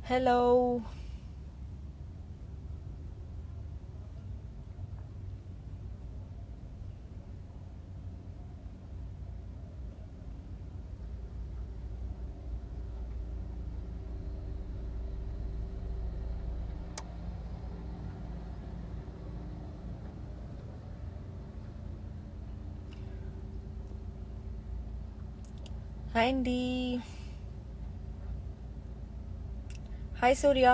Hello. Hi, Andy. Hi, Surya.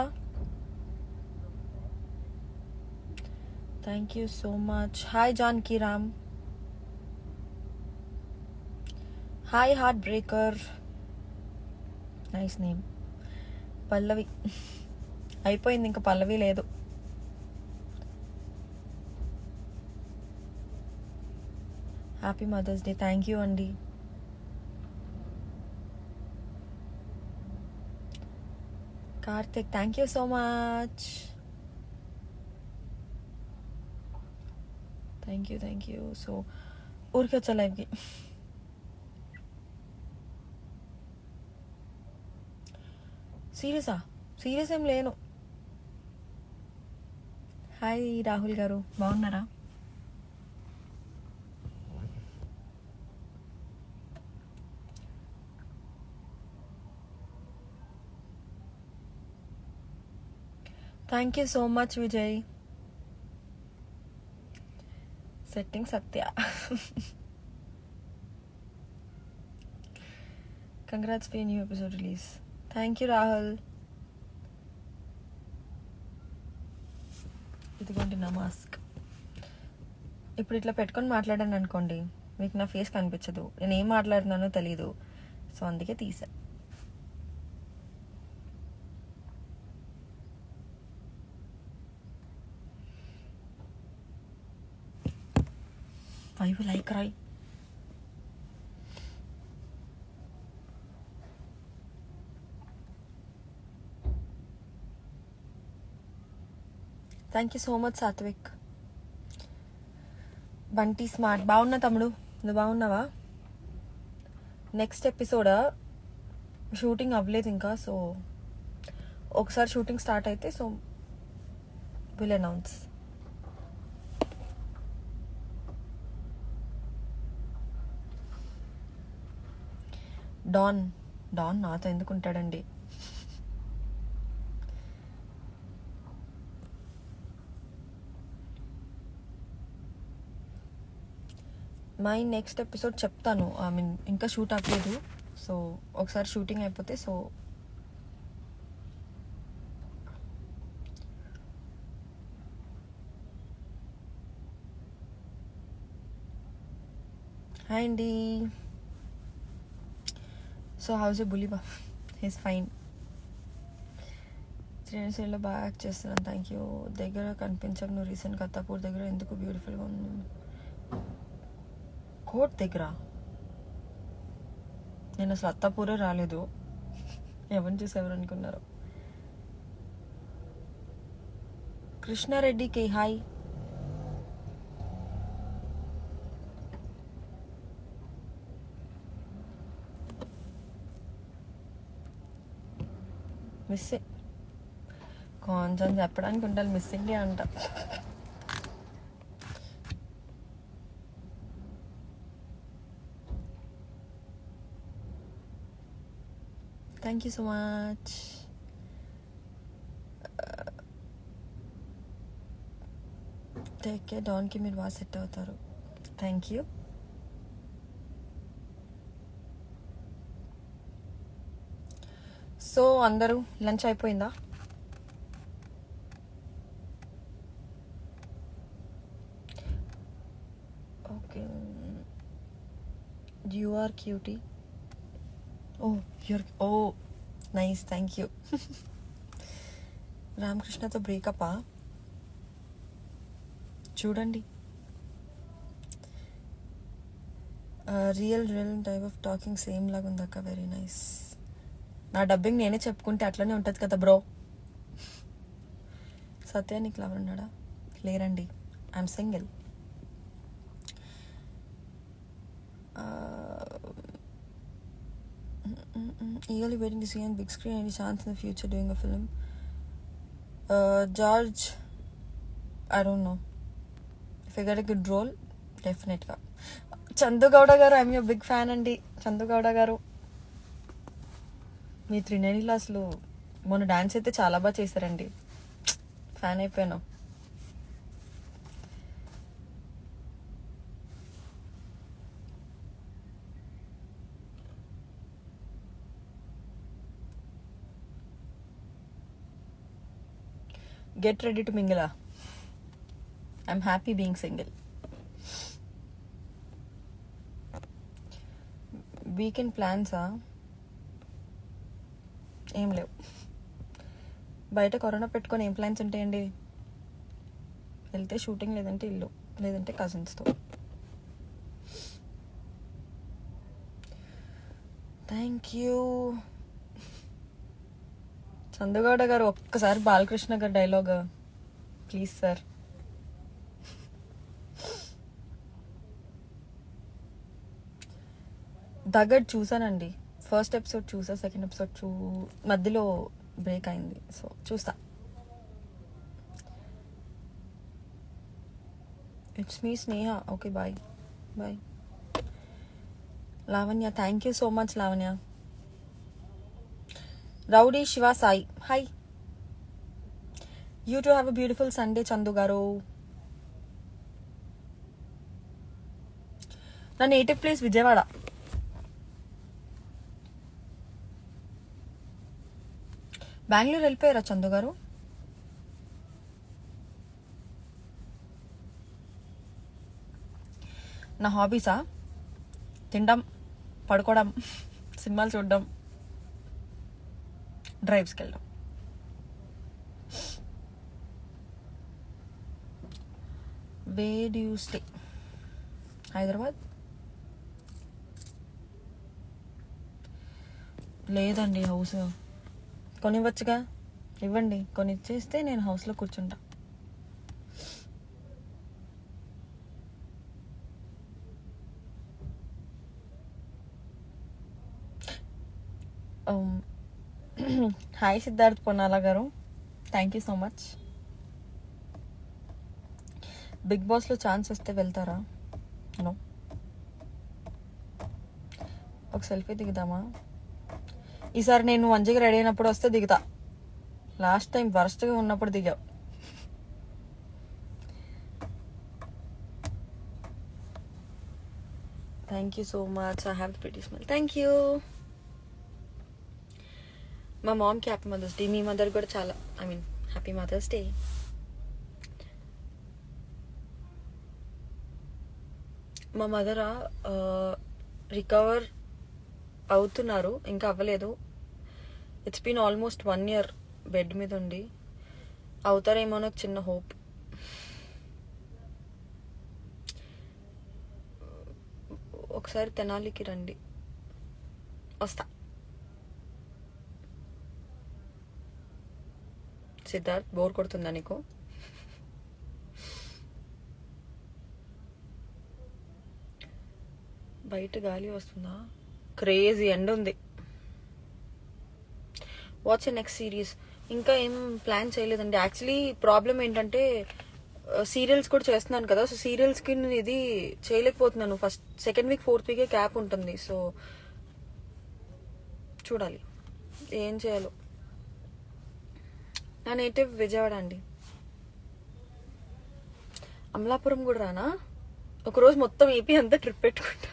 Thank you so much. Hi, Janki Ram. Hi, Heartbreaker. Nice name. పల్లవి అయిపోయింది, ఇంకా పల్లవి లేదు. Happy mother's day. Thank you అండి. Karthik, thank you so much. Thank you. So ఊరికి వచ్చా లైవ్కి. Serious ఏం లేను. Hi Rahul గారు, బాగున్నారా? Thank you so much Vijay. Setting Satya. Congrats for new episode release. Thank you Rahul. ఇదిగోండి నా మాస్క్. ఇప్పుడు ఇట్లా పెట్టుకొని మాట్లాడాను అనుకోండి, మీకు నా ఫేస్ కనిపించదు, నేను ఏం మాట్లాడుతున్నానో తెలీదు. సో అందుకే తీసా. వైపు లైక్ రాయ్. Thank you so much Satvik. Bunty smart, బాగున్నా తమ్ముడు, నువ్వు బాగున్నావా? నెక్స్ట్ ఎపిసోడ్ షూటింగ్ అవ్వలేదు ఇంకా, సో ఒకసారి షూటింగ్ స్టార్ట్ అయితే సో విల్ అనౌన్స్. డాన్ నాతో ఎందుకు ఉంటాడండి? మై నెక్స్ట్ ఎపిసోడ్ చెప్తాను. ఐ మీన్ ఇంకా షూట్ అవ్వలేదు, సో ఒకసారి షూటింగ్ అయిపోతే సో హాయ్ అండి. సో హౌస్ ఏ బులిబా? He's fine. శ్రీనిశైలిలో బాగా యాక్ట్ చేస్తున్నాను. Thank you. దగ్గర కనిపించకు, నువ్వు రీసెంట్ కత్తాపూర్ దగ్గర ఎందుకు బ్యూటిఫుల్గా ఉంది? కోట్ దగ్గర నేను అసలు అత్తాపూరే రాలేదు. ఎవరిని చూసి ఎవరు అనుకున్నారు? కృష్ణారెడ్డికి హాయ్. మిస్ కొంచెం చెప్పడానికి ఉండాలి, మిస్సింగ్ అంట. Thank you so much. Take care. డాన్కి మీరు బాగా సెట్ అవుతారు. Thank you. సో అందరూ లంచ్ అయిపోయిందా? Okay. You are cutie. Oh nice, thank you. రామకృష్ణతో బ్రేకపా? చూడండి. Real type of talking same లాగా ఉంది అక్క, వెరీ నైస్. నా డబ్బింగ్ నేనే చెప్పుకుంటే అట్లనే ఉంటుంది కదా బ్రో. సత్య నీకు లవర్ ఉన్నాడా? లేరండి, I'm single. Eagerly waiting to see on big screen. Any chance in the future doing a film? George, I don't know. If I get a good role, డెఫినెట్గా. చందు గౌడ గారు, ఐఎమ్ యూ బిగ్ ఫ్యాన్ అండి. చందు గౌడ గారు, మీ త్రినేనిలో అసలు మొన్న dance అయితే చాలా బాగా చేశారండి. ఫ్యాన్ అయిపోయాను. Get ready to mingle. I'm happy being single. Weekend ప్లాన్సా? ఏం లేవు. బయట కరోనా పెట్టుకొని ఏం ప్లాన్స్ ఉంటాయండి? వెళ్తే షూటింగ్, లేదంటే ఇల్లు, లేదంటే కజిన్స్తో. Thank you. చందుగౌడ గారు, ఒక్కసారి బాలకృష్ణ గారు డైలాగ్ ప్లీజ్ సార్. దగ్గర చూసానండి. ఫస్ట్ ఎపిసోడ్ చూసా, సెకండ్ ఎపిసోడ్ మధ్యలో బ్రేక్ అయింది, సో చూస్తా. It's me Sneha. Okay, bye bye. Lavanya, thank you so much Lavanya. Rowdy Shiva Sai, hi. You too have a beautiful Sunday Chandu garu. నా నేటివ్ ప్లేస్ విజయవాడ. బెంగళూరు వెళ్ళిపోయారా చందు గారు? నా హాబీసా? తినడం, పడుకోవడం, సినిమాలు చూడడం, డ్రైవ్స్కి వెళ్ళడం. Where do you stay? Hyderabad? లేదండి, హౌస్. కొనివ్వచ్చుగా, ఇవ్వండి. కొనిచ్చేస్తే నేను హౌస్లో కూర్చుంటా. Hi Siddharth Ponnala garu, thank you so much. Big బాస్లో ఛాన్స్ వస్తే వెళ్తారా? నో. ఒక సెల్ఫీ దిగుదామా? ఈసారి నేను మంచిగా రెడీ అయినప్పుడు వస్తే దిగుతా. లాస్ట్ టైం వరస్ట్గా ఉన్నప్పుడు దిగావు. Thank you so much. I have the pretty smell. Thank you. మా మామ్కి హ్యాపీ మదర్స్ డే. మీ మదర్ కూడా చాలా, I mean happy mother's day. మా మదరా రికవర్ అవుతున్నారు, ఇంకా అవ్వలేదు. It's been almost 1 year bed మీద ఉండి. అవుతారేమో నాకు చిన్న హోప్. ఒకసారి తెనాలికి రండి, వస్తా. సిద్ధార్థ్, బోర్ కొడుతుందా నీకు? బయట గాలి వస్తుందా? క్రేజీ ఎండ్ ఉంది. What's a next series? ఇంకా ఏం ప్లాన్ చేయలేదండి. యాక్చువల్లీ ప్రాబ్లం ఏంటంటే సీరియల్స్ కూడా చేస్తున్నాను కదా, సో సీరియల్స్కి నేను ఇది చేయలేకపోతున్నాను. ఫస్ట్ సెకండ్ వీక్, ఫోర్త్ వీకే క్యాప్ ఉంటుంది, సో చూడాలి ఏం చేయాలో. నా నేటివ్ విజయవాడ అండి. అమలాపురం కూడా రానా? ఒకరోజు మొత్తం ఏపీ అంతా ట్రిప్ పెట్టుకుంటా.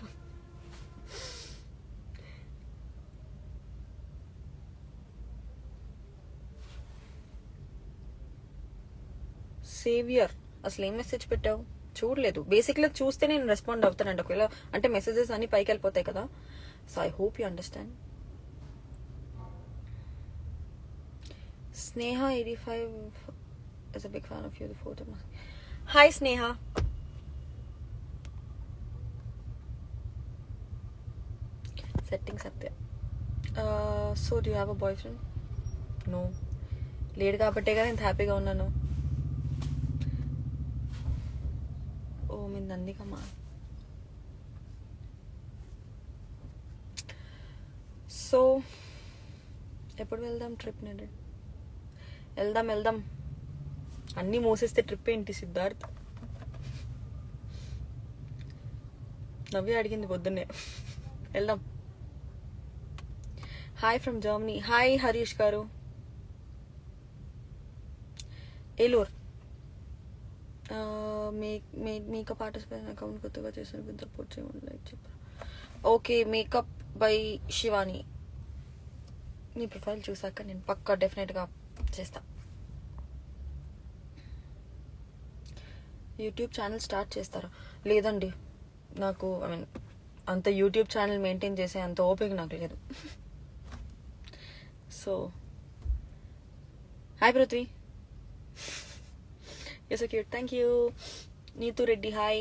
సేవియర్, అసలు ఏం మెసేజ్ పెట్టావు? చూడలేదు. బేసిక్గా చూస్తే నేను రెస్పాండ్ అవుతానండి. ఒకవేళ అంటే మెసేజెస్ అన్ని పైకి వెళ్ళిపోతాయి కదా, so I hope you understand. Sneha 85 is a big fan of you. The photo. Hi Sneha. Setting Satya. So do you have a boyfriend? No. లేడు కాబట్టే కదా ఇంత హ్యాపీగా ఉన్నాను. ఓ మీ నందికమ్మా. సో ఎప్పుడు వెళ్దాం ట్రిప్? నేను వెళ్దాం. అన్నీ మోసేస్తే ట్రిప్ ఏంటి సిద్ధార్థ్? నవ్వి అడిగింది పొద్దున్నే. వెళ్దాం. Hi from Germany. Hi Harish గారు. ఏలూరు. మేకప్ పార్టిసిపేషన్ అకౌంట్ కొత్తగా చేసిన పెద్ద సపోర్ట్ చేయండి, లైక్ చెప్పారు. Okay, makeup by Shivani. Me profile చూసాక నేను పక్కా డెఫినెట్గా చేస్తా. యూట్యూబ్ ఛానల్ స్టార్ట్ చేస్తారా? లేదండి, నాకు అంత యూట్యూబ్ ఛానల్ మెయింటైన్ చేసే అంత ఓపిక నాకు లేదు. So hi Prithvi. You're so cute. Thank you. Neetu Reddy, hi.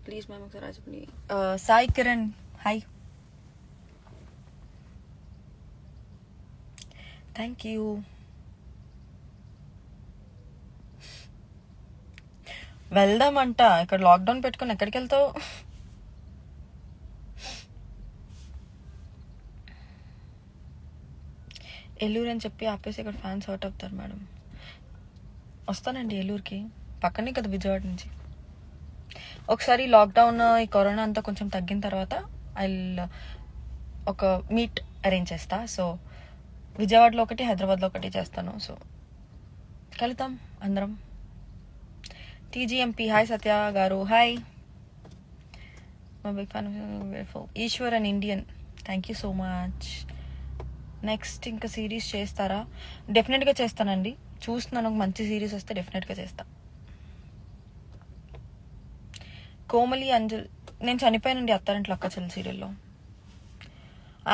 Please, ma'am, Rajapani. Sai Kiran, hi. Thank you. వెళ్దామంట. ఇక్కడ లాక్డౌన్ పెట్టుకుని ఎక్కడికి వెళ్తావు? ఏలూరు అని చెప్పి ఆపేసి ఇక్కడ ఫ్యాన్స్ హర్ట్ అవుతారు మేడం. వస్తానండి ఏలూరుకి, పక్కనే కదా విజయవాడ నుంచి. ఒకసారి లాక్డౌన్ ఈ కరోనా అంతా కొంచెం తగ్గిన తర్వాత ఒక మీట్ అరేంజ్ చేస్తా. సో విజయవాడలో ఒకటి, హైదరాబాద్లో ఒకటి చేస్తాను. సో కలుద్దాం అందరం. టీజీఎంపీ, హాయ్ సత్య గారు, hi. Big fan, Eshwar and Indian, thank you so much. Next ఇంకా సిరీస్ చేస్తారా? డెఫినెట్గా చేస్తానండి. చూస్తున్నాను, ఒక మంచి సిరీస్ వస్తే డెఫినెట్గా చేస్తా. కోమలి అంజల్, నేను చనిపోయానండి అత్తారింట్లో అక్క చెల్లి సీరియల్లో.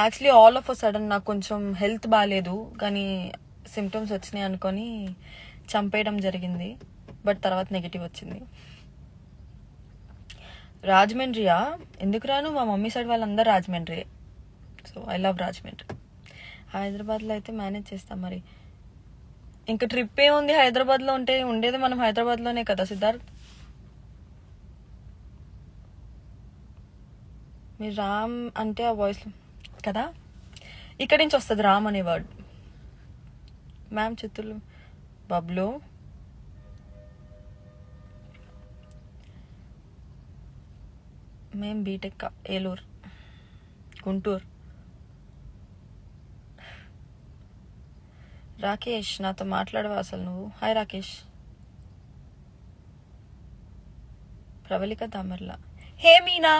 Actually all of a sudden నాకు కొంచెం హెల్త్ బాగాలేదు, కానీ సిమ్టమ్స్ వచ్చినాయి అనుకొని చంపేయడం జరిగింది. బట్ తర్వాత నెగిటివ్ వచ్చింది. రాజమండ్రియా? ఎందుకు రాను, మా మమ్మీ సైడ్ వాళ్ళందరూ Rajahmundry. So I love Rajahmundry. హైదరాబాద్లో అయితే మేనేజ్ చేస్తాం. మరి ఇంకా ట్రిప్ ఏముంది, హైదరాబాద్లో ఉంటే ఉండేది మనం హైదరాబాద్లోనే కదా సిద్ధార్థ్. మీరు రామ్ అంటే ఆ వాయిస్లో కదా, ఇక్కడి నుంచి వస్తుంది రామ్ అనే వర్డ్. మ్యామ్ చిత్తూరు బబ్లు. మేం బీటెక్ ఏలూరు, గుంటూరు. రాకేష్, నాతో మాట్లాడవా అసలు నువ్వు? హాయ్ రాకేష్. ప్రవళిక దామర్ల, హే మీనా.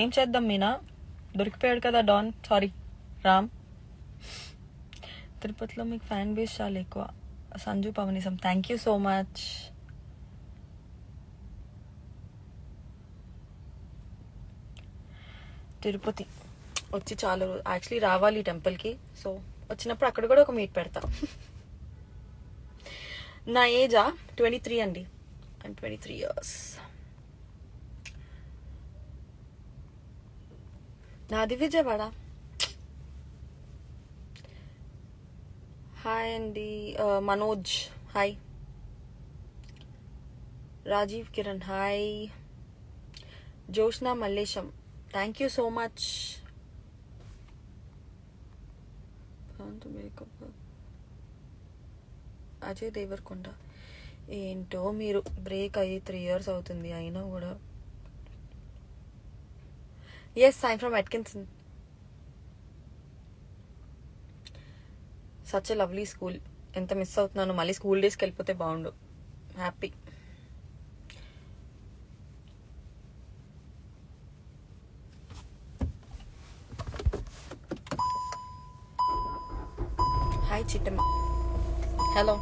ఏం చేద్దాం మీనా, దొరికిపోయాడు కదా డాన్, సారీ రామ్. తిరుపతిలో మీకు ఫ్యాన్ బేస్ చాలా ఎక్కువ. సంజు పవనిసం, thank you so much. Tirupati వచ్చి చాలా యాక్చువల్లీ రావాలి టెంపుల్కి. సో వచ్చినప్పుడు అక్కడ కూడా ఒక మీట్ పెడతా. నా ఏజా 23 అండి. I'm 23 years. నాది విజయవాడ. హాయ్ అండి Manoj, hi. Rajiv Kiran, hi. Jyoshna Mallesham, thank you so much. Makeup Ajay Devarakonda, ఏంటో మీరు బ్రేక్ అయ్యి 3 years అవుతుంది అయినా కూడా. Yes, I'm from Atkinson. Such a lovely school. ఎంత మిస్ అవుతున్నాను, మళ్ళీ స్కూల్ డేస్కి వెళ్ళిపోతే బాగుండు. Happy. Hi Chittamma, hello.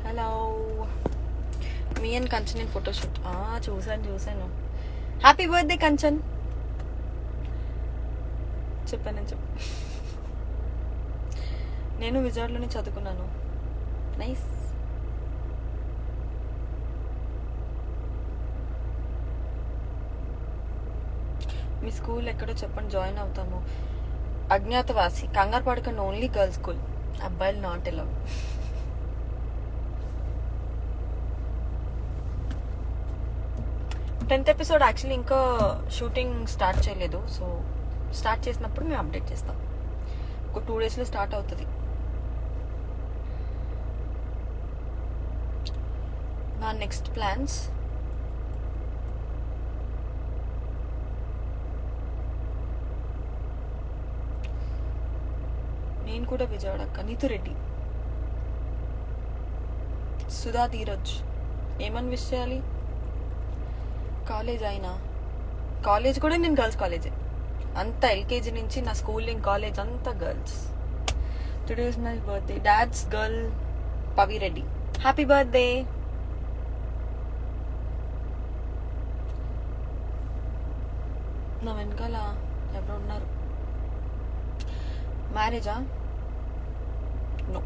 Hello. మీ అండ్ కంచన్ నేను ఫోటోషూట్ చూసాను. Happy birthday Kanchan. చెప్పాను నేను విజయవాడలోనే చదువుకున్నాను. నైస్. మీ స్కూల్ ఎక్కడో చెప్పండి, జాయిన్ అవుతాము. అజ్ఞాతవాసి, కంగారు పడకండి, ఓన్లీ గర్ల్స్ స్కూల్, అబ్బాయిలు not allow. 10th episode actually ఇంకా షూటింగ్ స్టార్ట్ చేయలేదు. సో స్టార్ట్ చేసినప్పుడు మేము అప్డేట్ చేస్తాం. ఒక 2 daysలో స్టార్ట్ అవుతుంది. నా నెక్స్ట్ ప్లాన్స్ నేను కూడా విజయవాడ అక్క. నీతు రెడ్డి, సుధా ధీరజ్, ఏమని విష్ చేయాలి? కాలేజ్ అయినా కాలేజ్ కూడా నేను గర్ల్స్ కాలేజే అంతా, ఎల్కేజీ నుంచి నా స్కూలింగ్ కాలేజ్ అంతా girls. Today is my birthday. Dad's girl Pavi Reddy, happy birthday. నా వెనకాల ఎవరు ఉన్నారు? మ్యారేజా? నో.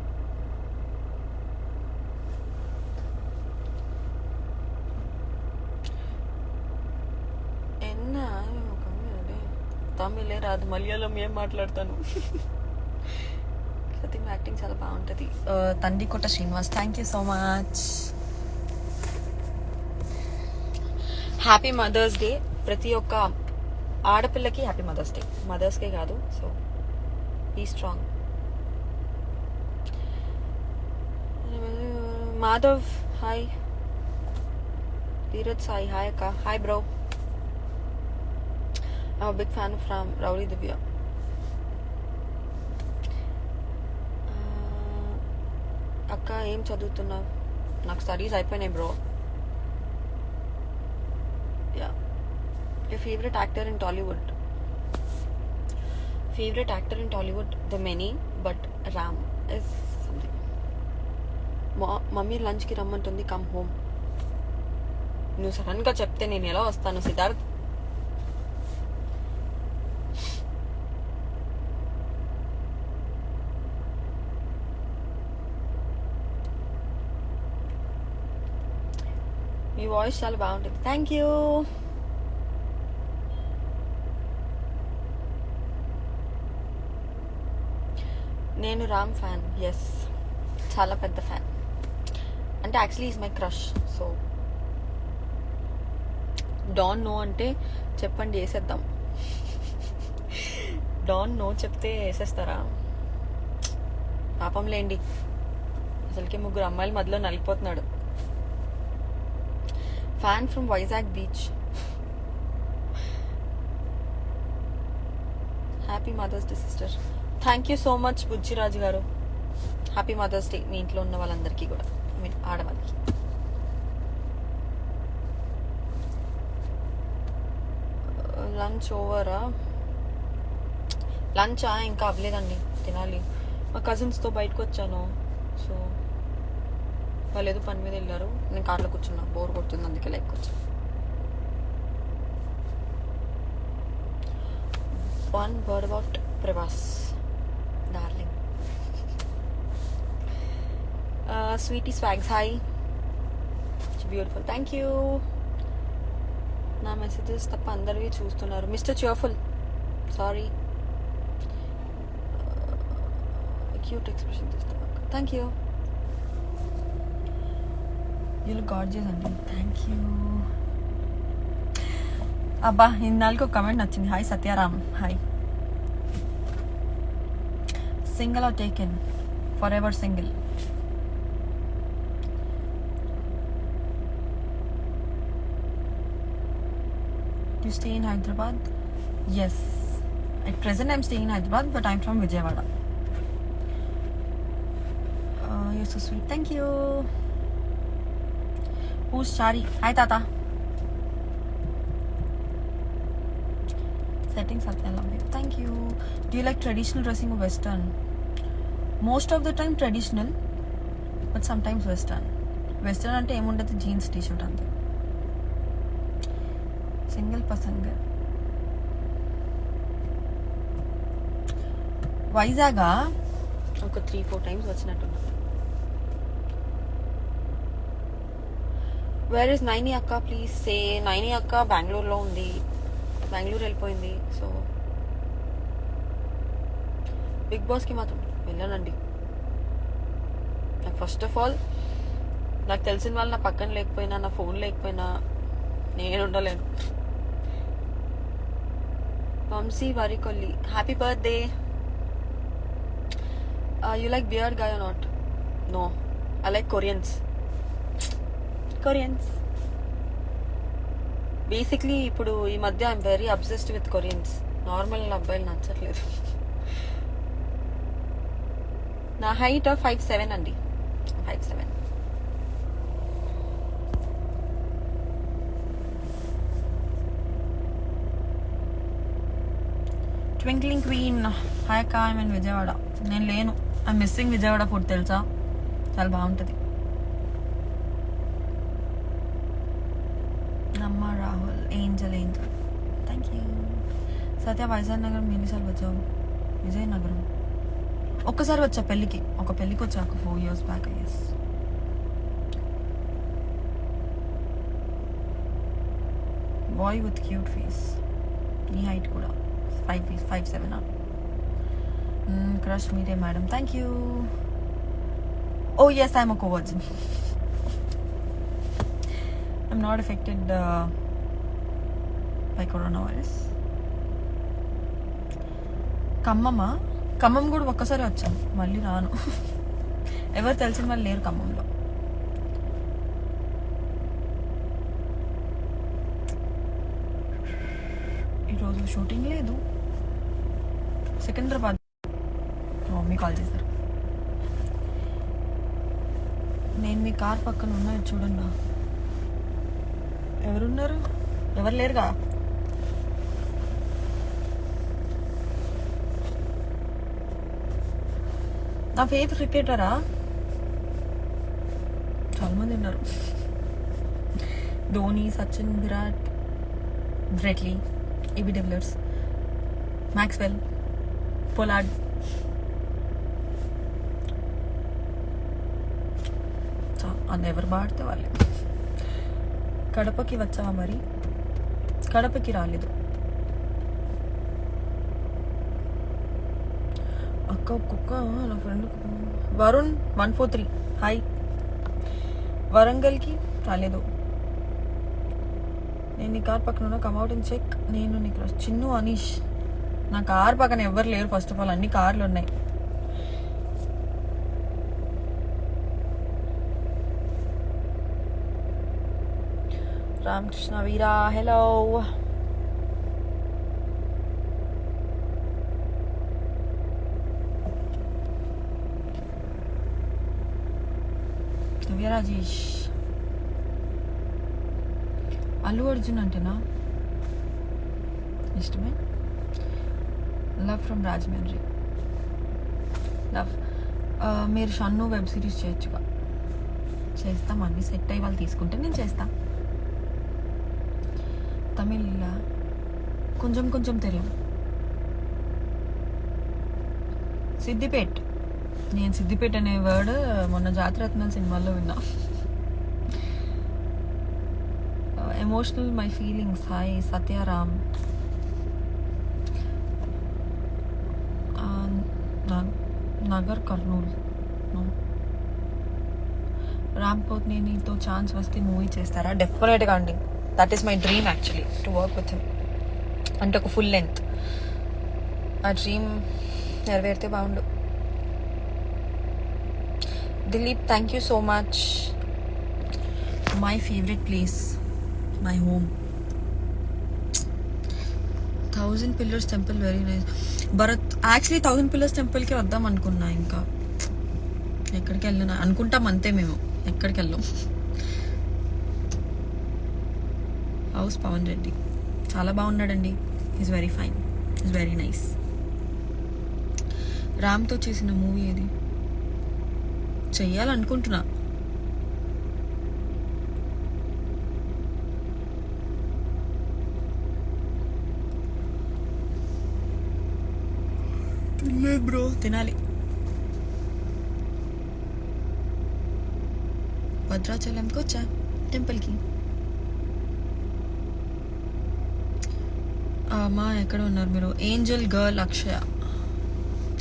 తమిళే రాదు, మలయాళం ఏం మాట్లాడతాను. సత్యం యాక్టింగ్ చాలా బాగుంటుంది. తండ్రికోట Srinivas, thank you so much. Happy mother's day. ప్రతి ఒక్క ఆడపిల్లకి హ్యాపీ మదర్స్ డే, మదర్స్కే కాదు. So be strong. Madhav hi. Dheeraj Sai hi అక్క. Hi bro. I'm a big fan from Rowdy Divya. అక్క ఏం చదువుతున్నావు? నాకు స్టడీస్ అయిపోయినాయి bro. Yeah. Your favorite actor in Tollywood? Favorite actor in Tollywood? The many, but Ram is something. Mummy లంచ్కి రమ్మంటుంది, come home. నువ్వు సడన్గా చెప్తే నేను ఎలా వస్తాను సిద్ధార్థ్? మీ వాయిస్ చాలా బాగుంటుంది, థ్యాంక్ యూ. నేను రామ్ ఫ్యాన్. ఎస్, చాలా పెద్ద ఫ్యాన్. అంటే actually is my crush. So don't know అంటే చెప్పండి, వేసేద్దాం. డాన్ నో చెప్తే వేసేస్తారా? పాపం లేండి, అసలుకి 3 అమ్మాయిల మధ్యలో నలిగిపోతున్నాడు. Fan from Vizag Beach. Happy Mother's Day sister. Thank you so much Bujjiraju గారు. హ్యాపీ మదర్స్ డే మీ ఇంట్లో ఉన్న వాళ్ళందరికీ కూడా, ఐ మీన్ ఆడవాళ్ళకి. లంచ్ ఓవరా? లంచా? ఇంకా అవ్వలేదండి, తినాలి. మా కజిన్స్తో బయటకు వచ్చాను. సో వాళ్ళు ఏదో పని మీద వెళ్ళారు, నేను కార్లో కూర్చున్నా, బోర్ కొడుతుంది, అందుకే లైక్ వచ్చాను. One word about Prabhas darling. Sweety swags hi, beautiful, thank you. నా మెసేజెస్ తప్ప అందరివి చూస్తున్నారు. Mister cheerful, sorry. Cute expression తీస్తాను, thank you. You look gorgeous అండి, థ్యాంక్ యూ. అబ్బా, ఇన్నాళ్ళకి ఒక కమెంట్ నచ్చింది. Hi Satyaram, hi. Single or taken? Forever single. You stay in Hyderabad? Yes. At present I'm staying in Hyderabad, but I'm from Vijayawada. You're so sweet, thank you. Who's Shari? Hi Tata. Settings up, I love you, thank you. Do you like traditional dressing or western? Most of the time traditional, but sometimes western. Western ante em undadu, jeans t-shirt ante. Single person. Vizag ఒక 3-4 times వచ్చినట్టున్నా. Where is Naini అక్క? Please say. Naini అక్క బెంగళూరులో ఉంది. బెంగళూరు వెళ్ళిపోయింది. So big బాస్కి మాత్రం వెళ్ళానండి. నాకు ఫస్ట్ ఆఫ్ ఆల్ నాకు తెలిసిన వాళ్ళు నా పక్కన లేకపోయినా, నా ఫోన్ లేకపోయినా నేను ఉండలేను. Vamsi Varikolli, happy birthday. You like beard guy or not? No, I like Koreans. Basically ఇప్పుడు ఈ మధ్య I'm very obsessed with Koreans. Normal అబ్బాయిలు నచ్చట్లేదు. నా హైట్ 5'7" అండి. 5'7". ట్వింక్లింగ్ క్వీన్, హాయ్ అక్క, ఐ మీన్ విజయవాడ. నేను లేను, ఐ మిస్సింగ్ విజయవాడ ఫుడ్, తెలుసా? చాలా బాగుంటుంది. నమ్మ రాహుల్, ఏంజల్ థ్యాంక్ యూ. సత్య, వైజాగ్ నగరం ఎన్నిసార్లు వచ్చావు? విజయనగరం ఒక్కసారి వచ్చా, ఒక పెళ్ళికి వచ్చా, 4 years back. Yes. Boy with cute face. నీ హైట్ కూడా 5'7". క్రష్ మీరే madam, thank you. Oh yes, I'm a co-virgin. I'm not affected by coronavirus. ఖమ్మం కూడా ఒక్కసారి వచ్చాను, మళ్ళీ రాను. ఎవరు తెలిసిన వాళ్ళు లేరు ఖమ్మంలో. ఈరోజు షూటింగ్ లేదు, సికింద్రాబాద్. మమ్మీ కాల్ చేశారు. నేను మీ కార్ పక్కన ఉన్నా, చూడండి. ఎవరున్నారు? ఎవరు లేరుగా. నా ఫేవరెట్ క్రికెటరా? చాలా మంది ఉన్నారు. Dhoni, Sachin, Virat, Brett Lee, AB de Villiers, Maxwell, Pollard. అది ఎవరు బాడితే వాళ్ళే. కడపకి వచ్చావా? మరి కడపకి రాలేదు అక్క. ఒక్కొక్క నా ఫ్రెండ్ వరుణ్ 143, హాయ్. వరంగల్కి రాలేదు. నేను నీ కార్ పక్కన ఉన్నా, కమ్అవుట్ అండ్ చెక్. నేను నీకు చిన్ను అనీష్. నా కార్ పక్కన ఎవరు లేరు. ఫస్ట్ ఆఫ్ ఆల్ అన్ని కార్లు ఉన్నాయి. రామకృష్ణ వీరా, హలో. రాజేష్, అల్లు అర్జున్ అంటేనా ఇష్టమే. Love from Rajahmundry. లవ్. మీరు షన్ను వెబ్ సిరీస్ చేయొచ్చుగా. చేస్తాం, అన్నీ సెట్ అయ్యి వాళ్ళు తీసుకుంటే నేను చేస్తా. తమిళ్ కొంచెం కొంచెం తెలియదు. సిద్దిపేట్. నేను సిద్దిపేట అనే వర్డ్ మొన్న జాతిరత్నం సినిమాలో విన్నా. Emotional my feelings, hi Satyaram. Nagar Kurnool. Ram పోత్ని, నీతో ఛాన్స్ వస్తే మూవీ చేస్తారా? డెఫినెట్గా అండి. That is my dream actually, to work with him. అంటే ఒక ఫుల్ లెంత్. ఆ డ్రీమ్ నెరవేరితే బాగుండు. Dilip, thank you so much. My favourite place, my home. 1000 Pillars temple, very nice. Bharat, actually 1000 Pillars టెంపుల్కి వద్దాం అనుకున్నా. ఇంకా ఎక్కడికి వెళ్ళినా అనుకుంటాం అంతే, మేము ఎక్కడికి వెళ్ళాం. హౌస్ పవన్ రెడ్డి చాలా బాగున్నాడండి. Is very fine, is very nice. రామ్తో చేసిన మూవీ ఏది చెయ్యాలనుకుంటున్నా. బ్రో తినాలి. భద్రాచలంకి వచ్చా టెంపుల్కి. అమ్మా ఎక్కడ ఉన్నారు మీరు? ఏంజల్ గర్ల్ అక్షయ.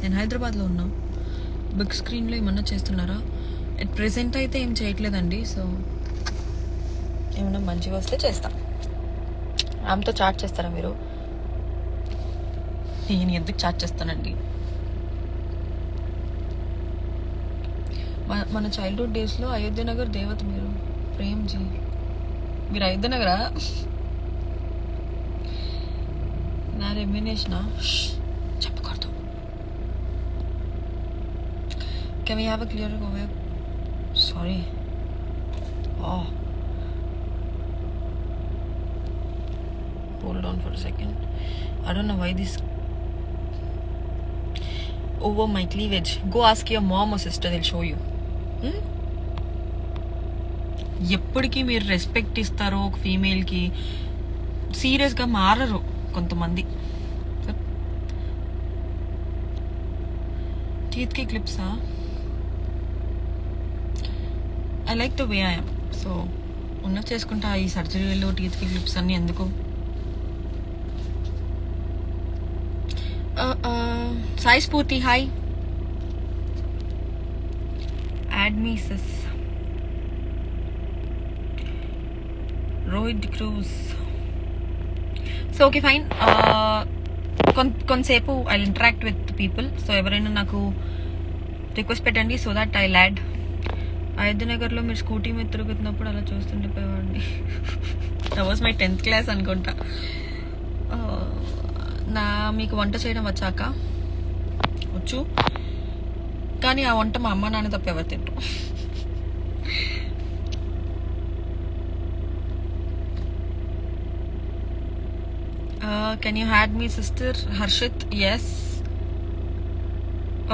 నేను హైదరాబాద్లో ఉన్నా. బిగ్ స్క్రీన్లో ఏమన్నా చేస్తున్నారా? ఎట్ ప్రెసెంట్ అయితే ఏం చేయట్లేదండి. సో ఏమన్నా మంచిగా వస్తే చేస్తా. ఆమెతో చాట్ చేస్తారా మీరు? నేను ఎందుకు చాట్ చేస్తానండి? మన చైల్డ్హుడ్ డేస్లో అయోధ్య నగర్ దేవత మీరు. ప్రేమ్జీ మీరు అయోధ్య నగరా? నా రెమ్యునేషనా చెప్పకూడదు. Can we have a clear over? Sorry. Hold on for a second. I don't know why this over my cleavage. Go ask your mom or sister, they'll show you. ఎప్పటికీ మీరు రెస్పెక్ట్ ఇస్తారో ఒక ఫీమేల్కి, సీరియస్గా మారరు కొంతమంది. టీత్కి క్లిప్సా? I like the way I'm. So ఉన్న చేసుకుంటా. ఈ సర్జరీలో టీత్కి క్లిప్స్ అన్నీ ఎందుకు? Sai Sphoorthi hi. Add me sis. Rohit Cruz. So okay fine. కొంతసేపు I interact with people. So ఎవరైనా నాకు రిక్వెస్ట్ పెట్టండి సో దట్ ఐ ల్యాడ్. అయోధ్య నగర్లో మీరు స్కూటీ మీద తిరుగుతున్నప్పుడు అలా చూస్తుండిపోయేవాడిని. That was my 10th class అనుకుంటా. మీకు వంట చేయడం వచ్చాక? వచ్చు, కానీ ఆ వంట మా అమ్మ నాన్న తప్ప ఎవరు తింటారు. Can you add me sister Harshit? Yes.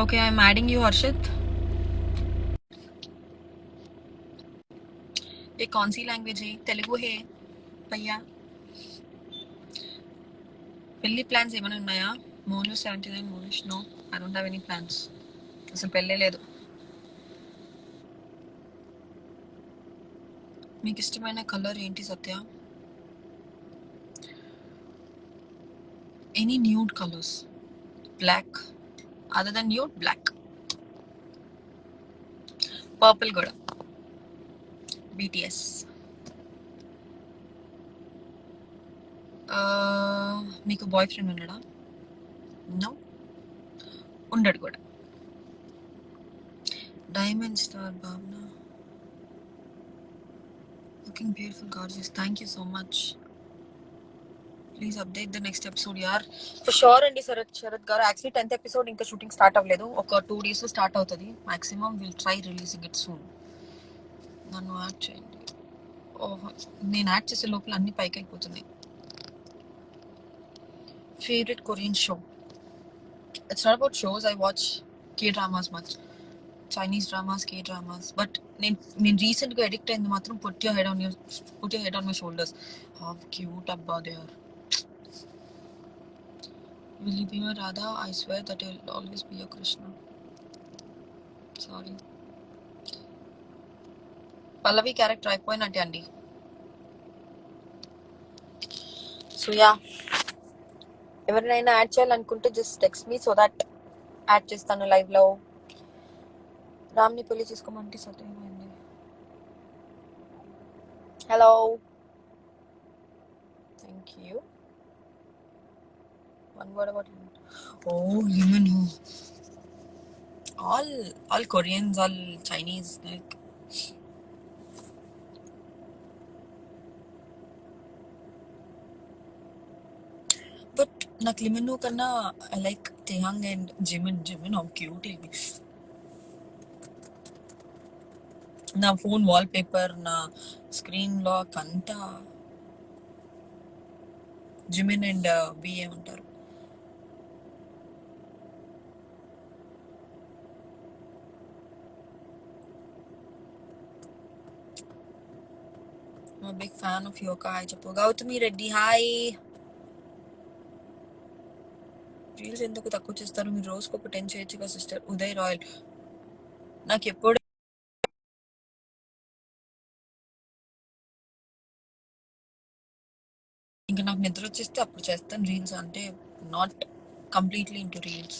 Okay, I'm adding you Harshit. ये कौन सी लैंग्वेज है? तेलुगु है भैया. పెళ్ళి ప్లాన్స్ ఏమైనా ఉన్నాయా? Monu 79 Monish. No, I don't have any plans. అసలు పెళ్ళే లేదు. మీకు ఇష్టమైన కలర్ ఏంటి Satya? Any nude colours. Black. Other than nude, black. Purple కూడా. BTS. మీకు బాయ్ ఫ్రెండ్ ఉన్నాడా? నో, ఉండడు కూడా. Diamond star Bhavana. Looking beautiful gorgeous. Thank you so much. Please update the next episode యార్. ఫర్ షూర్ అండి శరత్ గారు. యాక్చువల్లీ 10th ఎపిసోడ్ ఇంకా shooting start అవ్వలేదు. ఒక 2 days స్టార్ట్ అవుతుంది maximum. Will try releasing it soon. నన్ను యాడ్ చేయండి. ఓహో, నేను యాడ్ చేసే లోపల అన్ని పైకి వెళ్ళిపోతున్నాయి. Favourite Korean show? It's not about shows. I watch K-dramas much. Chinese dramas, K-dramas. But నేను రీసెంట్గా అడిక్ట్ అయింది మాత్రం put your head on my shoulders. How cute అబ్బా they are. Will you be my Radha? I swear that you'll always be your Krishna. Sorry. Pallavi character అయిపోయినట్టే అండి. So yeah, ఎవరినైనా add చేయాలనుకుంటే just text me so that add చేస్తాను లైవ్లో. రామ్ని పెళ్లి చేసుకోమంటే సత్యమైంది. Hello, thank you. One word about you. Oh, Limonu. All Koreans, all Chinese, like. But నాకు లిమను కన్నా I like Taeyang and Jimin. How cute he'll be. నా ఫోన్ వాల్ పేపర్, నా స్క్రీన్ లాక్ అంతా జిమిన్ అండ్ బిఏ ఉంటారు. Big fan of yoga. Hi చెప్పు. Gautami Reddy hi. Reels ఎందుకు తక్కువ చేస్తారు? మీరు రోజుకు ఒక 10 చేయొచ్చుగా సిస్టర్. ఉదయ్ రాయల్. నాకు ఎప్పుడు ఇంకా నాకు నిద్ర వచ్చేస్తే అప్పుడు చేస్తాను రీల్స్, అంటే not completely into reels.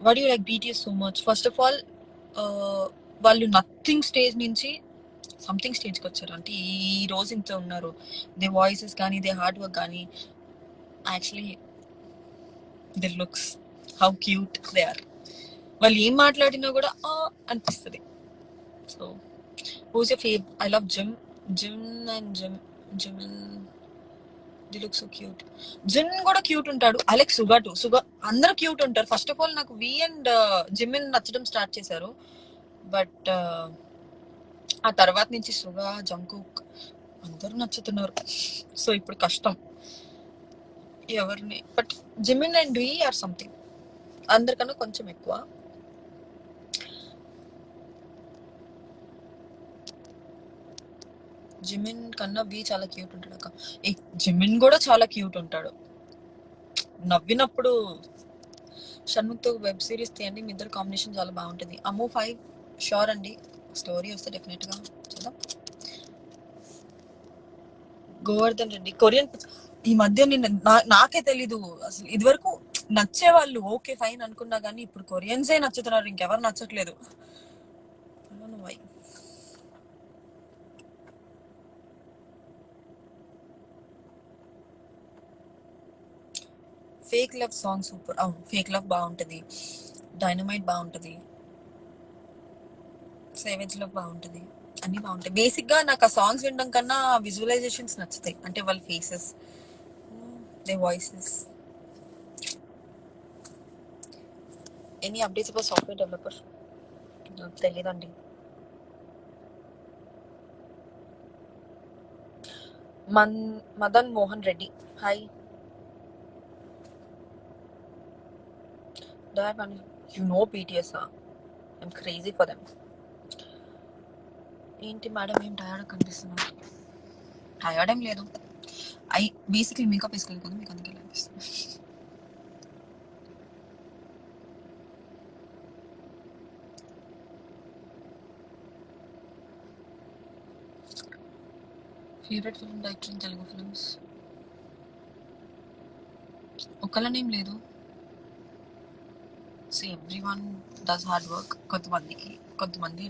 Why do you like BTS so much? First of all వాళ్ళు నథింగ్ స్టేజ్ నుంచి సంథింగ్ స్టేజ్కి వచ్చారు, అంటే ఈ రోజు ఇంత ఉన్నారు. దే వాయిసెస్ కానీ దే హార్డ్ వర్క్ కానీ, actually they looks, how cute they are. వాళ్ళు ఏం మాట్లాడినా కూడా అనిపిస్తుంది. So who's your fave? I love Jim. Jim the look so cute. Jim కూడా క్యూట్ ఉంటాడు. అలెక్స్, సుగా అందరూ క్యూట్ ఉంటారు. ఫస్ట్ ఆఫ్ ఆల్ నాకు వి అండ్ జిమ్ నచ్చడం స్టార్ట్ చేశారు. బట్ ఆ తర్వాత నుంచి సుగా, జంకుక్ అందరూ నచ్చుతున్నారు. సో ఇప్పుడు కష్టం ఎవరిని. But Jimin and V are something, అందరికన్నా కొంచెం ఎక్కువ. జిమిన్ కన్నా వి చాలా క్యూట్ ఉంటాడు అక్క. జిమిన్ కూడా చాలా క్యూట్ ఉంటాడు. నవ్వినప్పుడు షణ్ముఖ్తో వెబ్ సిరీస్ తీయండి, మీ ఇద్దరు కాంబినేషన్ చాలా బాగుంటుంది. అమ్మో 5 షూర్ అండి, స్టోరీ వస్తే డెఫినెట్గా చూద్దాం. గోవర్ధన్ రెడ్డి కొరియన్ ఈ మధ్య నేను నాకే తెలీదు అసలు. ఇదివరకు నచ్చేవాళ్ళు ఓకే ఫైన్ అనుకున్నా కానీ ఇప్పుడు కొరియన్సే నచ్చుతున్నారు, ఇంకెవరు నచ్చట్లేదు. Fake love song super. అవును, ఫేక్ లవ్ బాగుంటుంది, డైనమైట్ బాగుంటుంది, సేవేజ్ లవ్ బాగుంటుంది, అన్ని బాగుంటాయి. బేసిక్ గా నాకు ఆ సాంగ్స్ వినడం కన్నా విజువలైజేషన్స్ నచ్చుతాయి, అంటే వాళ్ళ faces, they voices. Any updates about software developer? నాకు తెలియదండి. Madan Mohan Reddy, hi. You know BTS? I'm crazy for them. ఏంటి మేడం ఏం టయర్డ్ కనిపిస్తున్నారు? టయర్డ్ ఏం లేదు, బేసిక్లీ మేకప్ వేసుకోలేదు కదా, మీకు అందుకే అనిపిస్తుంది. Favourite film director in Telugu films? ఒకళ్ళనేం లేదు. So every one does hard work. కొంతమంది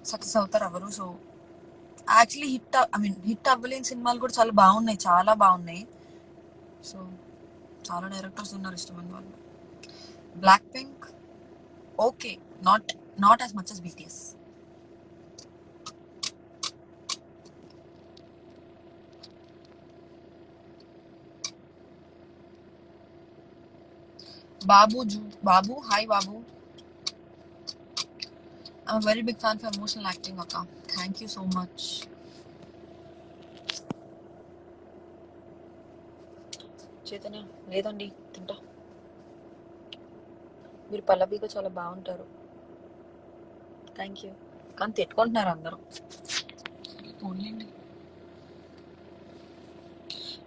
సక్సెస్ అవుతారు ఎవరు. సో యాక్చువల్లీ హిట్ అవ్వలేని సినిమాలు కూడా చాలా బాగున్నాయి. సో చాలా డైరెక్టర్స్ ఉన్నారు ఇష్టమైన వాళ్ళు. Black Pink okay, not as much as BTS. బాబు, హాయ్ బాబు. I'm a very big fan for emotional acting, Akka. Thank you so much. Chaitanya లేదండి, తింటా. మీరు పల్లవిగా చాలా బాగుంటారు. Thank you. కానీ తిట్టుకుంటున్నారు అందరూ. పోన్లేండి.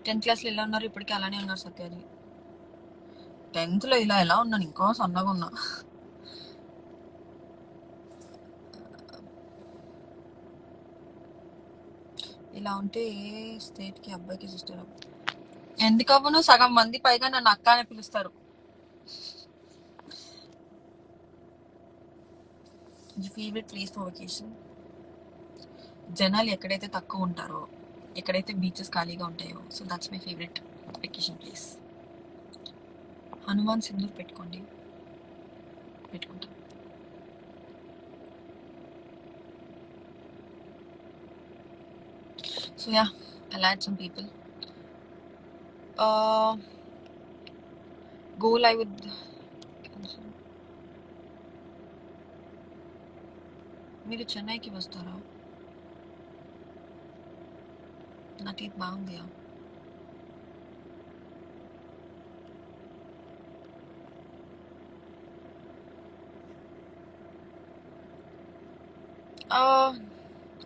10th క్లాస్లో ఎలా ఉన్నారు, ఇప్పటికీ అలానే ఉన్నారు సత్యాజీ. 10th ఇలా ఎలా ఉన్నాను, ఇంకో సన్నగా ఉన్నా. ఇలా ఉంటే ఏ స్టేట్కి అబ్బాయికి సిస్టర్? ఎందుకు అవ్వను? సగం మంది పైగా నన్ను అక్క అని పిలుస్తారు. Favourite place for vacation? జనాలు ఎక్కడైతే తక్కువ ఉంటారో, ఎక్కడైతే బీచెస్ ఖాళీగా ఉంటాయో, so that's my favourite vacation place. Hanuman sindoor పెట్టుకుంటాం. So yeah, I'll add some people. Go live with. మీరు చెన్నైకి వస్తారా? నా టీత్ బాగుంది.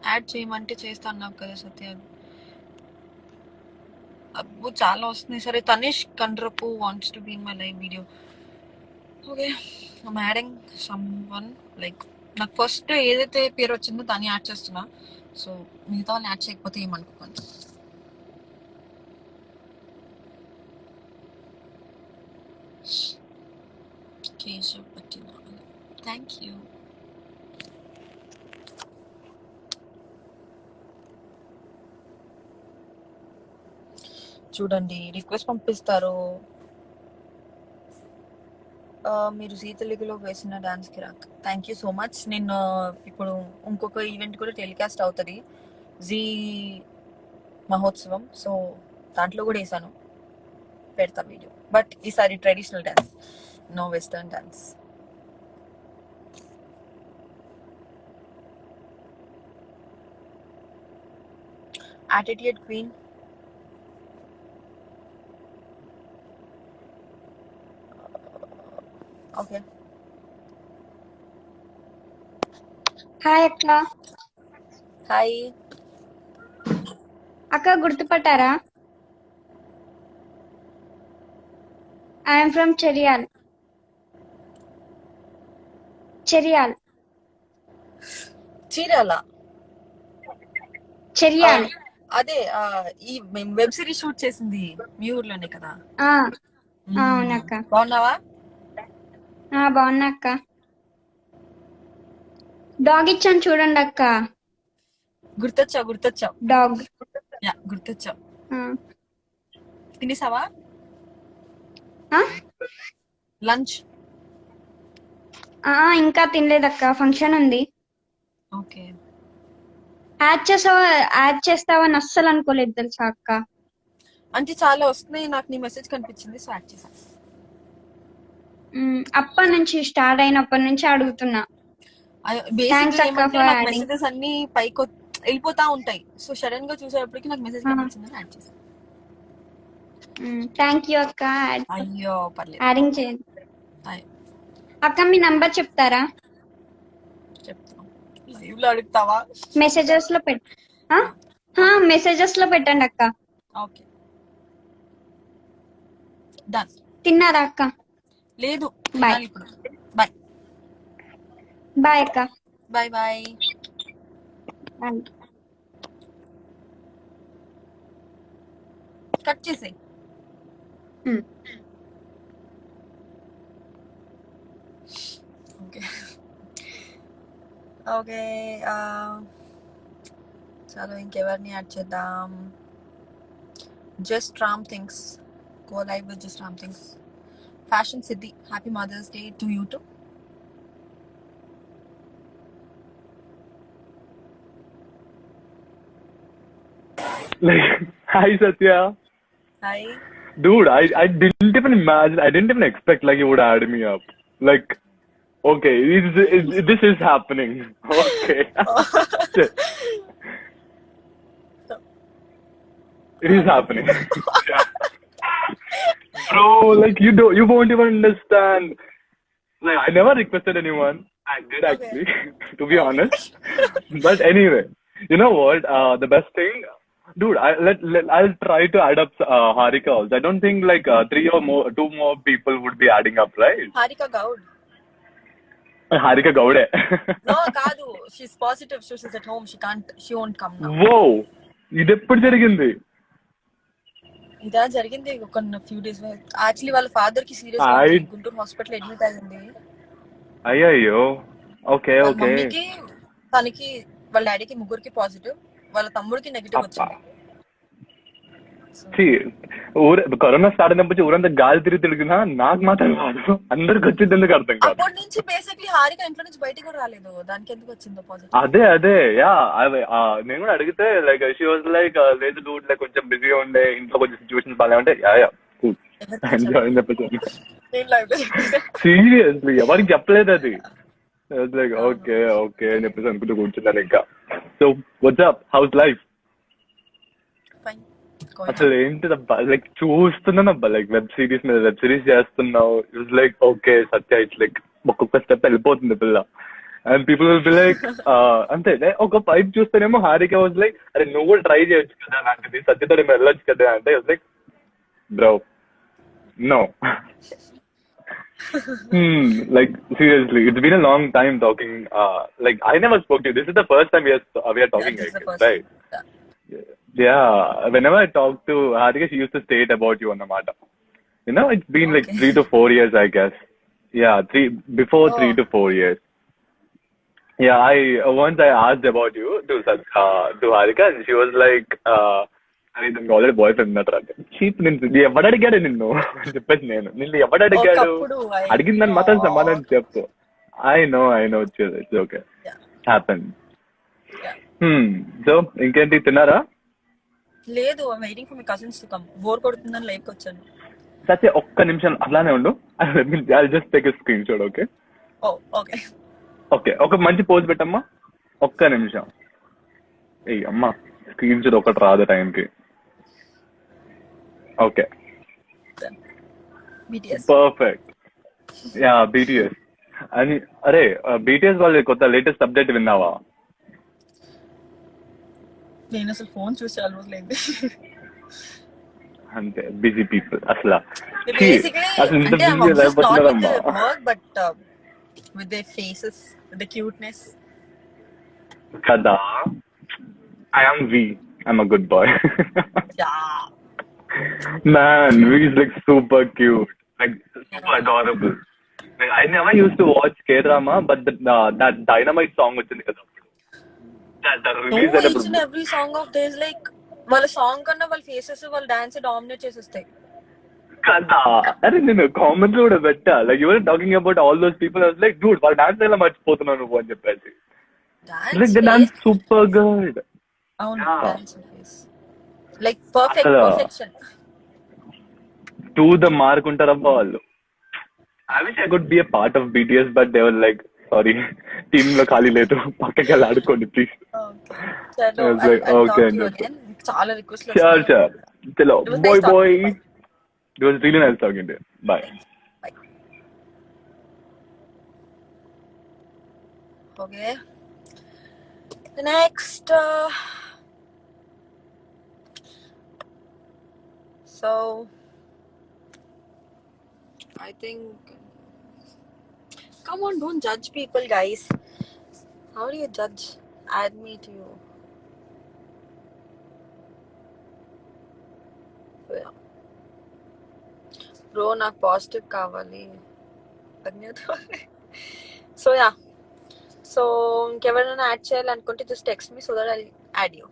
యాడ్ చేయమంటే చేస్తా అన్నావు కదా సత్య. అబ్బో చాలా వస్తున్నాయి. సరే, Tanish Kandrapu wants to be in my live video. Okay, I'm adding some one. Like నాకు ఫస్ట్ ఏదైతే పేరు వచ్చిందో దాన్ని యాడ్ చేస్తున్నా. సో మిగతా వాళ్ళు యాడ్ చేయకపోతే ఏమనుకోకండి. కేశవ్ పట్టిన థ్యాంక్ యూ. చూడండి రిక్వెస్ట్ పంపిస్తారు. మీరు జీ తెలుగులో వేసిన డాన్స్ కి rock. Thank you so much. నేను ఇప్పుడు ఇంకొక ఈవెంట్ కూడా టెలికాస్ట్ అవుతుంది, జీ మహోత్సవం. సో దాంట్లో కూడా వేసాను, పెడతా వీడియో. బట్ ఈసారి traditional dance, no western dance. Attitude queen. Okay. Hi అక్క. హాయ్ అక్క గుర్తుపట్టారా? I'm from Cheriyal. చీరాల. చెరియాల్. అదే ఈ వెబ్ సిరీస్ షూట్ చేసింది మీ ఊర్లోనే కదా? అవునక్క. బాగున్నావా? బాగున్నా అక్క. డాగ్ ఇచ్చాను చూడండి అక్క. గుర్తొచ్చావు. డాగ్. గుర్తొచ్చావు. తినేసావా లంచ్? ఇంకా తినలేదక్క, ఫంక్షన్ ఉంది. ఓకే. యాడ్ చేస్తావని అస్సలు అనుకోలేదు తెలుసా అక్క. అంటే చాలా వస్తున్నాయి, నాకు నీ మెసేజ్ కనిపించింది, సో యాడ్ చేశాను. అప్పటి నుంచి స్టార్ట్ అయినప్పటి నుంచి అడుగుతున్నా. మెసేజెస్ అన్ని పైకి వెళ్ళిపోతా ఉంటాయి, సో సడన్ గా చూసేటప్పటికి నాకు మెసేజ్ కనిపించింది, యాడ్ చేశాను. థ్యాంక్ యూ అక్క. అయ్యో పర్లేదు. యాడింగ్ చేయండి అక్క. మీ నంబర్ చెప్తారా? లైవ్ లో అడుగుతావా? మెసేజెస్ లో పెట్టండి అక్క. Okay done. తిన్నారా అక్క? లేదు. బాయ్. బాయ్ బాయ్ అక్క. Bye bye. కట్ చేసే. Okay okay. చలో ఇంకెవరిని యాడ్ చేద్దాం? Just Ram things. Go live with just Ram things. Fashion Siddhi, happy mother's day to you too. Hi Satya. Hi. Dude, I didn't even imagine, I didn't even expect like you would add me up. Like, okay, this is happening. Okay. It is happening. Bro, like you won't even understand. Like I never requested anyone. I did actually, to be honest. But anyway, you know what? The best thing, dude, I'll try to add up Harika also. I don't think like two more people would be adding up, right? Harika Gaud. Harika Gaude. No, Kadu. She's positive. So she's at home. She won't come now. Whoa! ఇది ఎప్పుడు జరిగింది? ఇదా జరిగింది ఒక few days. Actually వాళ్ళ father కి serious Guntur hospital admit అయ్యింది. అయ్యో. Okay okay. మమ్మీకి, తనకి, వాళ్ళ డాడీకి ముగ్గురికి పాజిటివ్, వాళ్ళ తమ్ముడికి నెగిటివ్ వచ్చింది. కరోనా స్టార్ట్ అయినప్పుడు ఊరంతా గాలి తిరిగినా నాకు మాత్రం కాదు, అందరికి వచ్చింది ఎందుకు అర్థం కాదు. అప్పటి నుంచి బేసిక్లీ హారిక ఇంట్లో నుంచి బయటికి కూడా రాలేదు, దానికి ఎందుకు వచ్చిందో పాజిటివ్. అదే యా, నేను కూడా అడిగితే లైక్ షీ వాజ్ లైక్ లేదు డూడ్, లైక్ కొంచెం బిజీగా ఉండే, ఇంట్లో కొంచెం సిచ్యువేషన్ బాగా ఉంటే యా సీరియస్లీ ఎవరికి చెప్పలేదు అది. లైక్ ఓకే ఓకే అని చెప్పేసి అనుకుంటూ కూర్చున్నాను ఇంకా. So what's house life? అసలు ఏంటిదబ్బా, లైక్ చూస్తున్నానబ్బా, లైక్ వెబ్ సిరీస్ మీద వెబ్ సిరీస్ చేస్తున్నావు. It's like okay Satya, it's like ఒక్కొక్క స్టెప్ వెళ్ళిపోతుంది పిల్ల. And people will be like అంతే. ఒక పైప్ చూస్తేనేమో హారిక వాజ్ లైక్, అరే నువ్వు కూడా ట్రై చేయొచ్చు కదా అలాంటిది, సత్యతో వెళ్ళొచ్చు కదా అంటే like bro no. Like seriously, it's been a long time talking. Like I never spoke to you. This is the first time we are Yeah, talking, this I is the guess, first right? time. Yeah. Yeah. Whenever I talk to Harika, she used to state about you on the matter. It's been like Okay. 3 to 4 years, I guess. Yeah, before three Oh, to 4 years. Yeah, I once I asked about you to Harika, and she was like, "అరే దానికి already boy friend ఉన్నట్టు అంటే cheap నేను ఎవడు అడిగాడు నిన్ను అని చెప్పేసి నిన్ను ఎవడు అడిగాడు ఒకప్పుడు అడిగిన దాన్ని అయ్యో. మాత్రం సమాధానం చెప్పు I know it's okay Yeah, happen yeah. So ఇంకేంటి తిన్నారా లేదు, waiting for my cousins to come. Bore కొడుతుందని లైక్ వచ్చాను. సత్య ఒక్క నిమిషం అట్లానే ఉండు I just take screenshot okay oh, okay. Okay ఒక మంచి పోజ్ పెట్టమ్మా ఒక్క నిమిషం ఏయ్ అమ్మా స్క్రీన్ షాట్ ఒకటి రాదు టైంకి okay BTS. Perfect yeah BTS అని అరే బీటీఎస్ వాళ్ళ కొత్త లేటెస్ట్ అప్డేట్ విన్నావా నేను అసలు ఫోన్ చూసి చాలా రోజులైంది. అంతే బిజీ పీపుల్ అసలు బేసిక్లీ అసలు ఇంత అంటే I'm busy obsessed not with అయిపోతున్నారమ్మా the work but with the faces, with the cuteness. కదా I'm a good boy yeah. Man, he's like super cute, like super adorable. Like, I never used to watch K-drama, but that Dynamite song వచ్చింది కదా అప్పుడు. That No, release each అయినప్పుడు and every song of theirs, like వాళ్ళ song కన్నా వాళ్ళ faces వాళ్ళ dance dominate చేసేస్తాయి. కదా అరే నేను కామెంట్స్ కూడా పెట్టా like your talking about all those people I was like Dude వాళ్ళ డాన్స్ ఎలా మర్చిపోతున్నావు నువ్వు అని చెప్పేసి like dance the dance face. Super good అవును, Yeah. Dance face like perfect అసలు పర్ఫెక్షన్. టు ద మార్క్ ఉంటారబ్బా వాళ్ళు I wish I could be a part of BTS but they were like sorry team లో ఖాళీ లేదు పక్కకి వెళ్ళి ఆడుకోండి please చలో, ఓకే అని చెప్పి అగైన్. చాలా రిక్వెస్ట్ షూర్ షూర్ చలో It was bye nice talking bye to you. Bye. It was really nice talking to you bye Bye. Okay. The next. So I think. Come on, don't judge people, guys. How do you judge? Add me to you. Yeah. Bro, నాకు positive కావాలి. So yeah. So ఇంకెవరైనా add చేయాలనుకుంటే just text me so that I add you.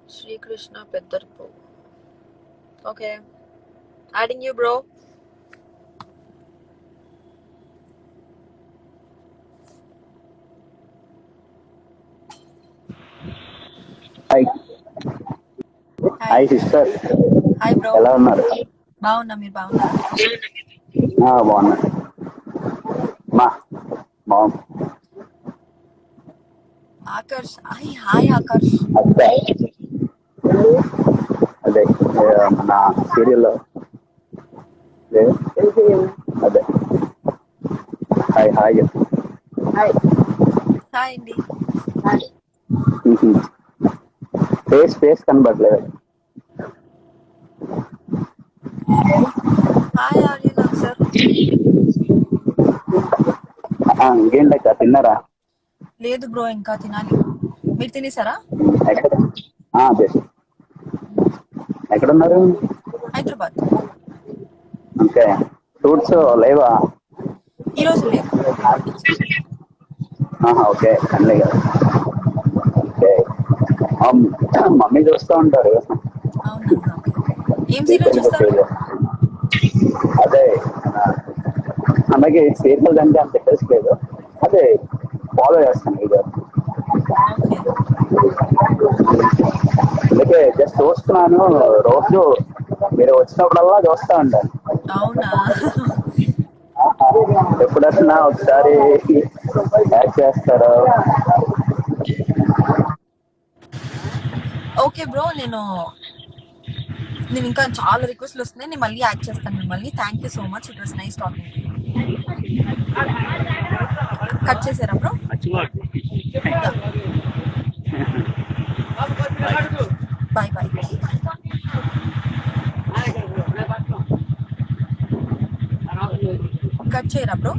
Srikrishna Peddarpu. Okay, adding you bro. Hi hi sister hi bro. ఎలా ఉన్నారు బాగున్నా, మీరు బాగున్నారా? బాగున్నా మా బాగు ఆకర్ష్. హాయ్ ఆకర్ష్. అదే అదే మన సీరియల్లో అదే హాయ్ హాయ్ హాయ్ అండి. ఫేస్ కనబడలేదు హాయ్ ఆర్యన్ సార్. ఇంకేంటక్క తిన్నారా లేదు బ్రో, ఇంకా తినాలి. మీరు తినేసారా? ఎక్కడ అదే ఎక్కడున్నారు హైదరాబాద్. ఓకే ఫ్రూట్స్ లేవా ఈరోజు లేదు. ఓకే అన్నీ కదా ఓకే మమ్మీ చూస్తూ ఉంటారు అవునా? ఓకే. ఏం సీరియల్ చూస్తారు? అదే మనకి సీరియల్ అంటే అంత ఇంట్రెస్ట్ లేదు అదే ఫాలో చేస్తాను ఇది ఓకే. అందుకే జస్ట్ చూస్తున్నాను రోజు మీరు వచ్చినప్పుడల్లా చూస్తూ ఉంటాను అవునా? ఎప్పుడన్నా ఒకసారి యాడ్ చేస్తారు ఓకే బ్రో, నేను ఇంకా చాలా రిక్వెస్ట్లు వస్తున్నాయి. నేను మళ్ళీ యాడ్ చేస్తాను మిమ్మల్ని. Thank you so much. It was nice talking to you. Cut చేసారా బ్రో? Bye bye. కట్ చేయరా బ్రో?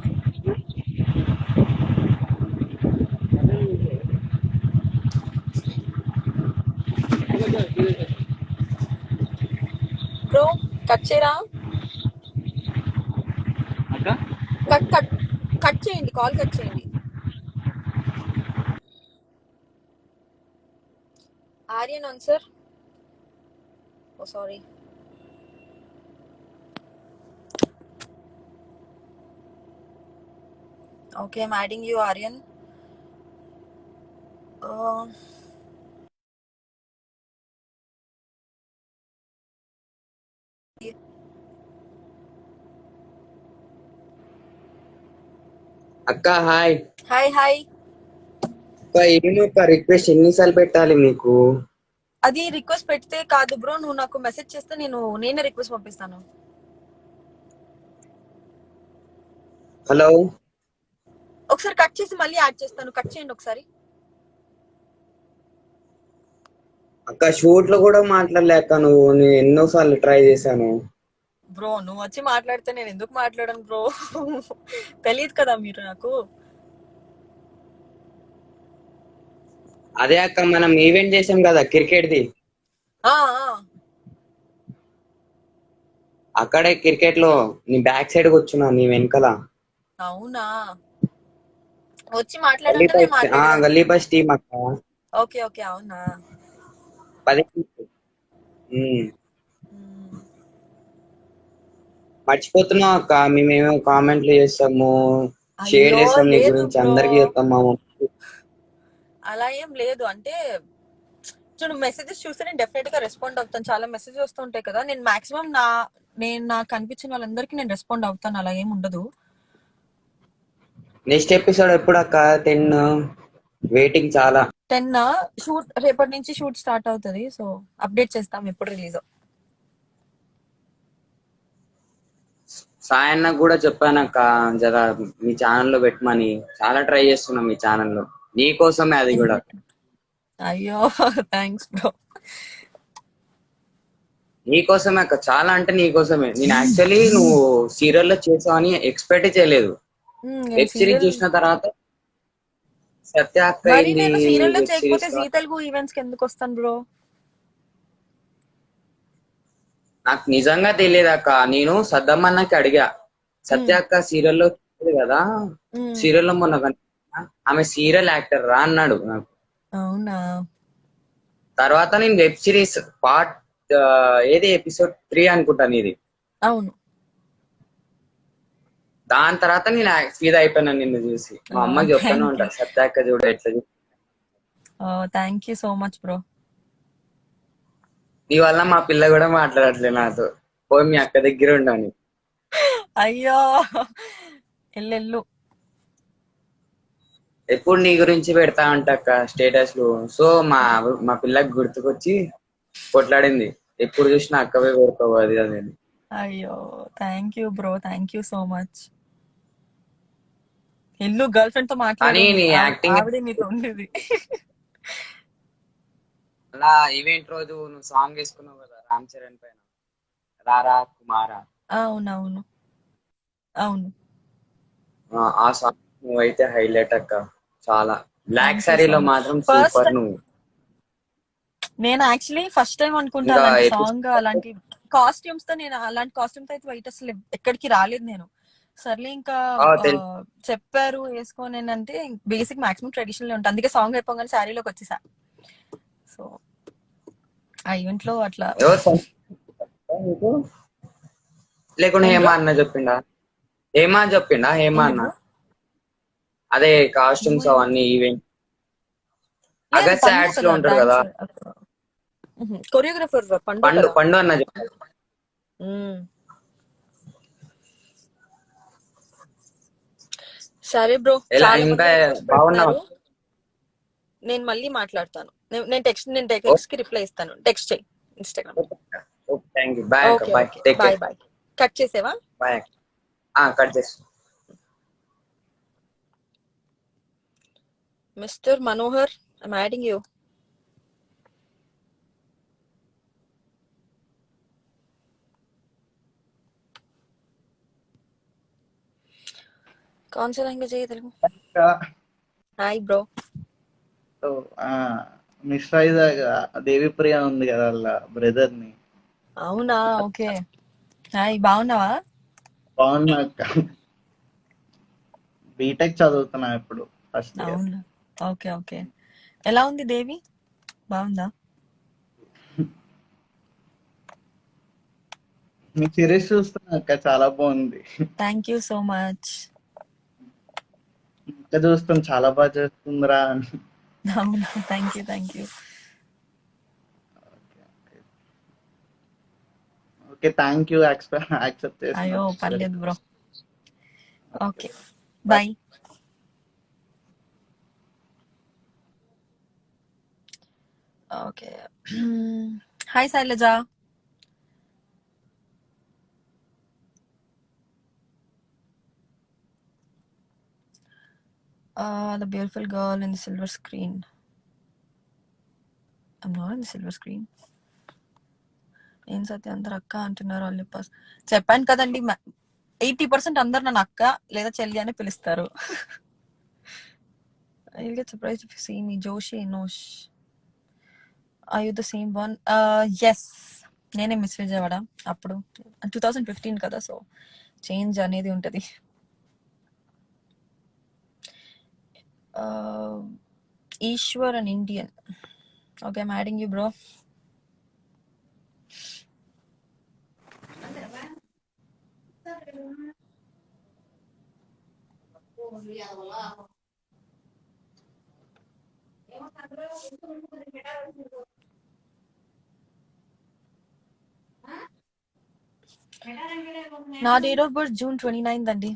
బ్రో కట్ చేయరా? కట్ కట్ కట్ చేయండి, కాల్ కట్ చేయండి. Aryan answer. Oh sorry. Okay, I'm adding you, Aryan. Uh, అక్క hi. hi, hi. అక్క ఏమో అక్క request ఎన్నిసార్లు పెట్టాలి మీకు? అది రిక్వెస్ట్ పెడితే కాదు బ్రో, నువ్వు నాకు మెసేజ్ చేస్తే నేనే రిక్వెస్ట్ పంపిస్తాను. హలో ఒకసారి కట్ చేసి మళ్ళీ యాడ్ చేస్తాను, కట్ చేయండి ఒకసారి. అక్క షూట్ లో కూడా మాట్లాడలేక నేను ఎన్నోసార్లు ట్రై చేశాను. బ్రో నువ్వు వచ్చి మాట్లాడితే నేను ఎందుకు మాట్లాడను బ్రో? తెలియదు కదా మీరు నాకు. అదే అక్క మనం ఈవెంట్ చేసాం కదా క్రికెట్ ది, ఆ, అక్కడే క్రికెట్ లో నీ బ్యాక్ సైడ్ కూర్చున్నా, నీ వెనకాల. అవునా? వచ్చి మాట్లాడంటే నేను మాట్లాడేదాన్ని. గల్లీ బస్ టీమ్ అక్క. ఓకే ఓకే, అవునా? 10. మ్మ్. మర్చిపోతున్నావు అక్క, మేమేమో కామెంట్లు చేస్తాము, షేర్ అయ్యో చేస్తాం, నీ లేదు గురించి బ్రో, అందరికి చెప్తాం మా మమ్మీ. అలా ఏం లేదు. అంటే చూడు, మెసేజెస్ చూస్తే నేను డెఫినెట్ గా రెస్పాండ్ అవుతాను. చాలా మెసేజెస్ వస్తూ ఉంటాయి కదా, నేను మాక్సిమం నాకు కనిపించిన వాళ్ళందరికీ నేను రెస్పాండ్ అవుతాను, అలా ఏం ఉండదు. నెక్స్ట్ ఎపిసోడ్ ఎప్పుడు అక్క? 10 వెయిటింగ్ చాలా. 10 షూట్ రేపటి నుంచి షూట్ స్టార్ట్ అవుతుంది, సో అప్డేట్ చేస్తాం ఎప్పుడు రిలీజ్. సాయన్న కూడా చెప్పానక్క, జర మీ ఛానల్లో పెట్టమని. చాలా ట్రై చేస్తున్నాం మీ ఛానల్లో, నీకోసమే అది కూడా. అయ్యో థ్యాంక్స్ బ్రో. నీకోసమే అక్క, చాలా అంటే నీకోసమే. నేను యాక్చువల్లీ నువ్వు సీరియల్లో చేసావని ఎక్స్పెక్ట్ చేయలేదు. నేను వెబ్ సిరీస్ సీరియల్, చూసిన తర్వాత సత్య అక్క మరి ఏంది నేను సీరియల్ లో వెబ్ చేయకపోతే సిరీస్ జీ తెలుగు ఈవెంట్స్ కి ఎందుకు వస్తాను బ్రో? నాకు నిజంగా తెలియదు అక్క. నేను సద్దమ్మన్నకి అడిగా, సత్య అక్క సీరియల్లో చూడలేదు కదా, సీరియల్లో మొన్న కనిపించిన, ఆమె సీరియల్ యాక్టర్ రా అన్నాడు నాకు. అవునా? తర్వాత నేను వెబ్ సిరీస్ పార్ట్ ఏది ఎపిసోడ్ 3 అనుకుంటాను ఇది. అవును. దాని తర్వాత నేను ఫీల్ అయిపోయినా నిన్ను చూసి. మా అమ్మకి చెప్తాను థ్యాంక్ యూ. ఉంటా, సత్యాక్క చూడ ఎట్లా thank you so much bro. నీ వల్ల మా పిల్ల కూడా మాట్లాడట్లే నాతో. పోయి మీ అక్క దగ్గర ఉండని. అయ్యో ఎల్లెళ్ళు. ఎప్పుడు నీ గురించి పెడతా ఉంటాక్క స్టేటస్లు. సో మా పిల్లకి గుర్తుకొచ్చి కొట్లాడింది, ఎప్పుడు చూసినా అక్కవే పెడతావు అది అది. అయ్యో thank you bro, thank you so much. ఎల్లు గర్ల్ ఫ్రెండ్ తో మాట్లాడు, కానీ నీ యాక్టింగ్ ఆవిడే నీతో ఉండేది. అలా ఈవెంట్ రోజు నువ్వు సాంగ్ వేసుకున్నావు కదా రామ్ చరణ్ పైన, రారా కుమారా. అవునవును అవును. ఆ సాంగ్ నువ్వైతే హైలైట్ అక్క, చాలా. బ్లాక్ థ్యాంక్ యూ సో సారీలో మచ్. మాత్రం ఫస్ట్ సూపర్ నువ్వు. నేను యాక్చువల్లీ ఫస్ట్ టైం అనుకుంటా ఇంకా అలాంటి episode సాంగ్, అలాంటి కాస్ట్యూమ్స్ తో. నేను అలాంటి కాస్ట్యూమ్స్ అయితే బయట అసలు ఎక్కడికి రాలేదు నేను. సర్లే ఇంకా తెలుసు. చెప్పారు వేసుకోని అంటే బేసిక్ మాక్సిమం ట్రెడిషనల్ ఉంటుంది, అందుకే సాంగ్ అయిపోగానే శారీలోకి వచ్చేసా. సో ఆ ఈవెంట్ లో అట్లా. ఎవరు నీకు? లేకుండా ఏం హేమా బ్రో? అన్న చెప్పిండా? హేమా చెప్పిండా? హేమా ఏంది అన్న బ్రో? అదే కాస్ట్యూమ్స్ అవన్నీ ఈవెంట్ లేదు అగస్ట్ పండు యాడ్స్ లో కదా ఉంటాడు కదా, డాన్స్ కొరియోగ్రఫర్ పండు పండు కదా. పండు అన్న చెప్పి. సరే బ్రో, ఎలా చాలా ఇంకా మంది రిక్వెస్ట్ బాగున్నావు? పెడుతున్నారు, నేను మళ్ళీ మాట్లాడతాను. నేను టెక్స్ట్ కి రిప్లై ఇస్తాను. టెక్స్ట్ చేయి ఇన్స్టాగ్రామ్. Thank you. బాయ్ అక్క, okay bye, okay, take bye care. Bye. Cut చేసేవా? బాయ్ అక్క. కట్ చేసి mister Manohar, I'm adding you. कौन सा लैंग्वेज है ये तेरे को? Hi bro. Miss Vizag Devipriya ఉంది కదా వాళ్ళ బ్రదర్ ని. అవునా, ఓకే. హాయ్, బాగున్నావా? బాగున్నా అక్క. బీటెక్ చదువుతున్నా ఇప్పుడు ఫస్ట్ ఇయర్. అవునా, ఓకే ఓకే. ఎలా ఉంది దేవి? బాగుందా? మీ సిరీస్ చూస్తున్నా అక్క, చాలా బాగుంది. Thank you so much. ఇంకా చూస్తాం, చాలా బాగా చేస్తుందిరా అని. అవునా, thank you thank you. Okay, thank you accept అయ్యో చేసిన. పర్లేదు bro. Okay, bye. Okay. Hi Shailaja. The beautiful girl in the silver screen. I'm not in the silver screen. ఏం సత్య అందరు అక్క అంటున్నారు. వాళ్ళు చెప్పాను కదండి, 80% అందరు నన్ను అక్క లేదా చెల్లి అని పిలుస్తారు. I'll get surprised if you see me. Joshi Enosh. Are you the same one? Yes. నేనే మిస్ విజయవాడ అప్పుడు 2015 కదా, సో చేంజ్ అనేది ఉంటది. Eshwar and Indian. Okay, I'm adding you bro. నా date of birth June 29th అండి.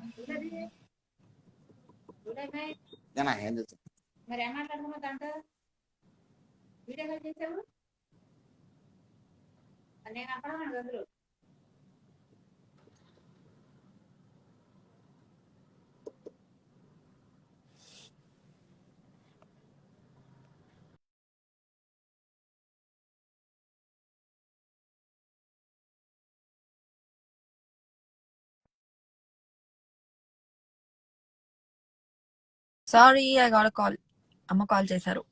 Sorry, I got a call. అమ్మ call చేశారు.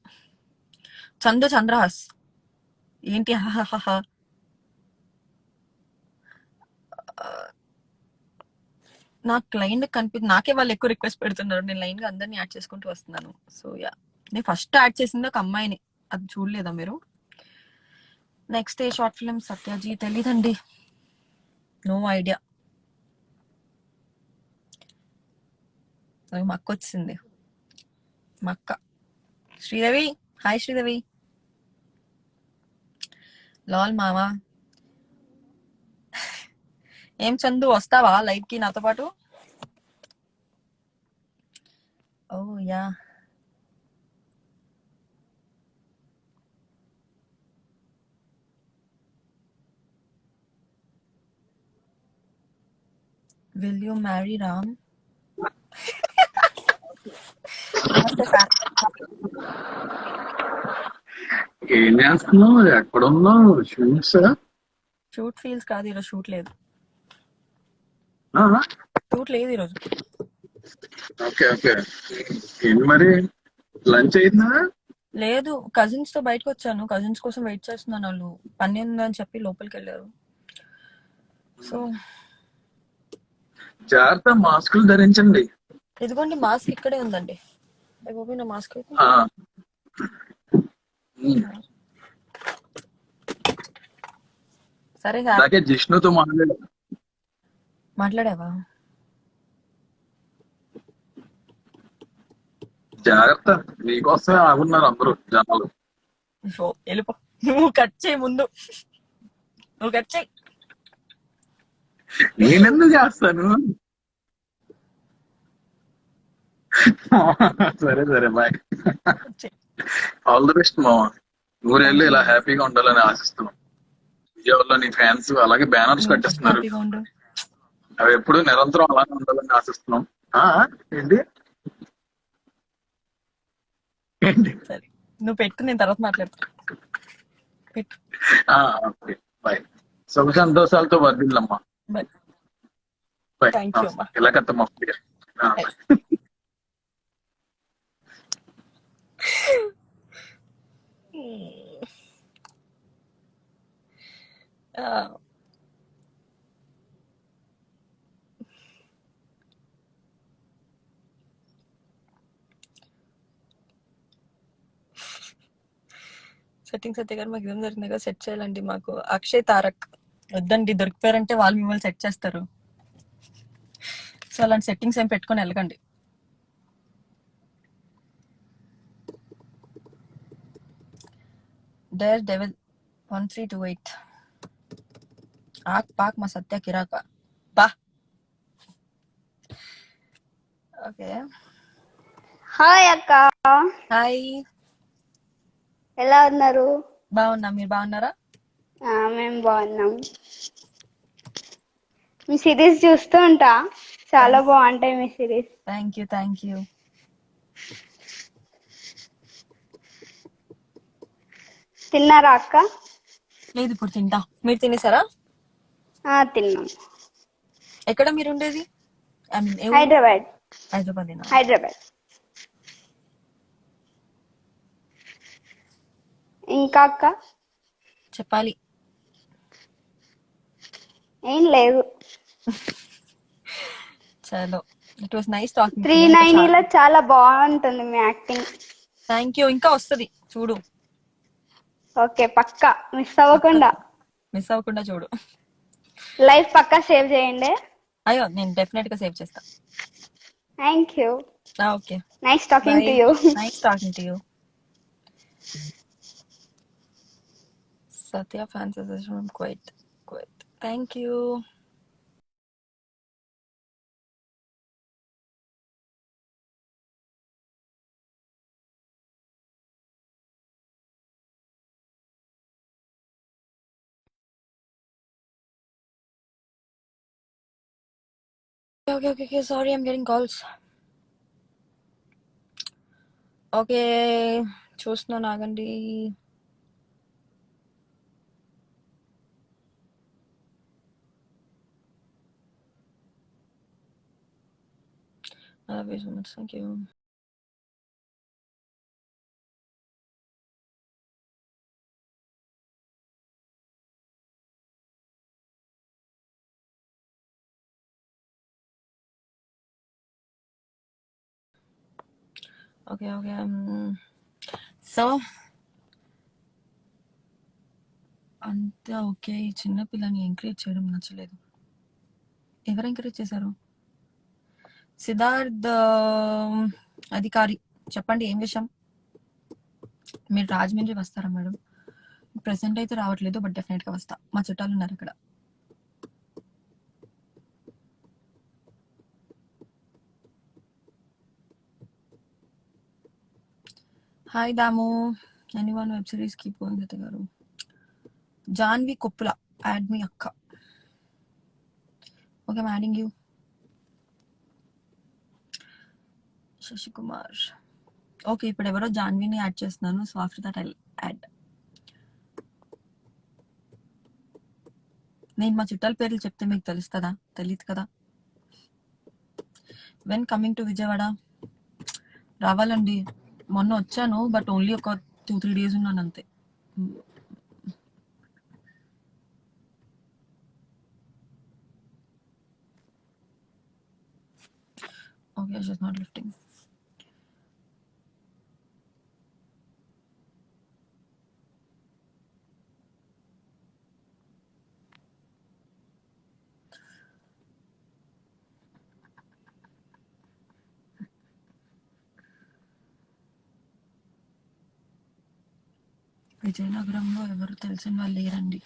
చందు చంద్రహాస్ ఏంటి? నాకు లైన్ నాకే వాళ్ళు ఎక్కువ రిక్వెస్ట్ పెడుతున్నారు. నేను లైన్ గా అందరిని యాడ్ చేసుకుంటూ వస్తున్నాను. సో యా, నేను ఫస్ట్ యాడ్ చేసింది ఒక అమ్మాయిని, అది చూడలేదా మీరు? నెక్స్ట్ ఏ షార్ట్ ఫిల్మ్ సత్యాజీ తెలీదండి, నో ఐడియా. మా అక్క వచ్చింది, మా అక్క శ్రీదేవి. హాయ్ శ్రీదేవి. లాల్ మామా. ఏం చందు, వస్తావా లైవ్ కి నాతో పాటు? Oh yeah. Will you marry Ram? నమస్తే సార్. ఏం చేస్తున్నావు? ఎక్కడున్నావు? షూట్స్? షూట్ ఫీల్స్ కాదు, ఈరోజు షూట్ లేదు. షూట్ లేదు ఈరోజు. Okay okay. ఏంటి మరి, లంచ్ అయిందా? లేదు, కజిన్స్ తో బయటకు వచ్చాను. కజిన్స్ కోసం వెయిట్ చేస్తున్నాను. వాళ్ళు పని ఉందని చెప్పి లోపలికి వెళ్ళారు. సో జాగ్రత్త, మాస్కులు ధరించండి. ఇదిగోండి మాస్క్ ఇక్కడే ఉందండి. నా మాస్క్ అయితే సరే సార్. అలాగే జిష్ణుతో మాట్లాడావా? జాగ్రత్త, నీకోసమే ఆగున్నారు అందరూ జనాలు. వెళ్ళిపో, నువ్వు కట్ చేయి ముందు, నువ్వు కట్ చేయి. నేనెందుకు చేస్తాను? సరే సరే, బాయ్. ఆల్ ది బెస్ట్ మామ. ఊరెళ్ళి ఇలా హ్యాపీగా ఉండాలని ఆశిస్తున్నాం. విజయవాడలో నీ ఫ్యాన్స్ అలాగే బ్యానర్స్ కట్టిస్తున్నారు, అవి ఎప్పుడు నిరంతరం అలానే ఉండాలని ఆశిస్తున్నాం. ఏంటి? నువ్వు పెట్టు, నేను తర్వాత మాట్లాడతా. పెట్టు. Okay bye. సుఖ సంతోషాలతో వర్దిల్లమ్మా. బాయ్. బాయ్. థ్యాంక్ యూ అమ్మా. ఇలాగత్తమ్మా. బాయ్. సెట్టింగ్ సత్య గారు మాకు ఎగ్జామ్ జరిగింది కదా, సెట్ చేయాలండి మాకు. అక్షయ్ తారక్ వద్దండి, దొరికిపోయారంటే వాళ్ళు మిమ్మల్ని సెట్ చేస్తారు. సో అలాంటి సెట్టింగ్స్ ఏం పెట్టుకొని వెళ్ళకండి. డేర్ డెవిల్ 1328 ఆక్ పాక్ మా సత్య కిరాక బా. ఓకే హాయ్ అక్క, హాయ్, ఎలా ఉన్నారు? బాగున్నా, మీరు బాగున్నారా? మేము బాగున్నాం. మీ సిరీస్ చూస్తూ ఉంటా, చాలా బాగుంటాయి మీ series. Thank you, thank you. తిన్నారా అక్క? లేదు, ఇప్పుడు తింటా. మీరు తినేసారా? తిన్నాం. ఎక్కడ మీరు ఉండేది? I mean Hyderabad. హైదరాబాదేనా? హైదరాబాద్. ఇంకా అక్క? చెప్పాలి. ఏం లేదు. చలో, ఇట్ వాస్ నైస్ టాకింగ్. 390లో చాలా బాగుంటుంది మీ యాక్టింగ్. Thank you. ఇంకా వస్తుంది చూడు. ఓకే, పక్కా మిస్ అవ్వకుండా. మిస్ అవ్వకుండా చూడు. లైఫ్ పక్కా సేవ్ చేయండి. అయ్యో, నేను డెఫినెట్ గా సేవ్ చేస్తా. Thank you. Okay, nice talking to you. Nice talking to you. Satya fans association quiet quiet. Thank you. Okay. Sorry, I'm getting calls. Okay, చూస్తున్నాను, ఆగండి. I love you so much. Thank you. Okay. So అంతా okay. ఈ చిన్న పిల్లని encourage చేయడం నచ్చలేదు. ఎవరు encourage చేశారు? సిద్ధార్థ్ అధికారి, చెప్పండి ఏం విషయం? మీరు రాజమండ్రి వస్తారా మేడం? ప్రెసెంట్ అయితే రావట్లేదు, బట్ డెఫినెట్ గా వస్తా. మా చుట్టాలు ఉన్నారు ఇక్కడ. Hi Damu. Anyone web series keep going Satya గారు. జాన్వి కొప్పుల, యాడ్ మీ అక్క. Okay, I'm adding you. Shashikumar. Okay, ఇప్పుడు ఎవరో జాన్విని యాడ్ చేస్తున్నాను. So after that I add. నేను మా చుట్టాల పేర్లు చెప్తే మీకు తెలుస్తుందా? తెలియదు కదా. When coming to Vijayawada? రావాలండి. మొన్న వచ్చాను, బట్ ఓన్లీ ఒక 2-3 days ఉన్నాను అంతే. Okay, she's not lifting. విజయనగరంలో ఎవరు తెలిసిన వాళ్ళు లేరండి.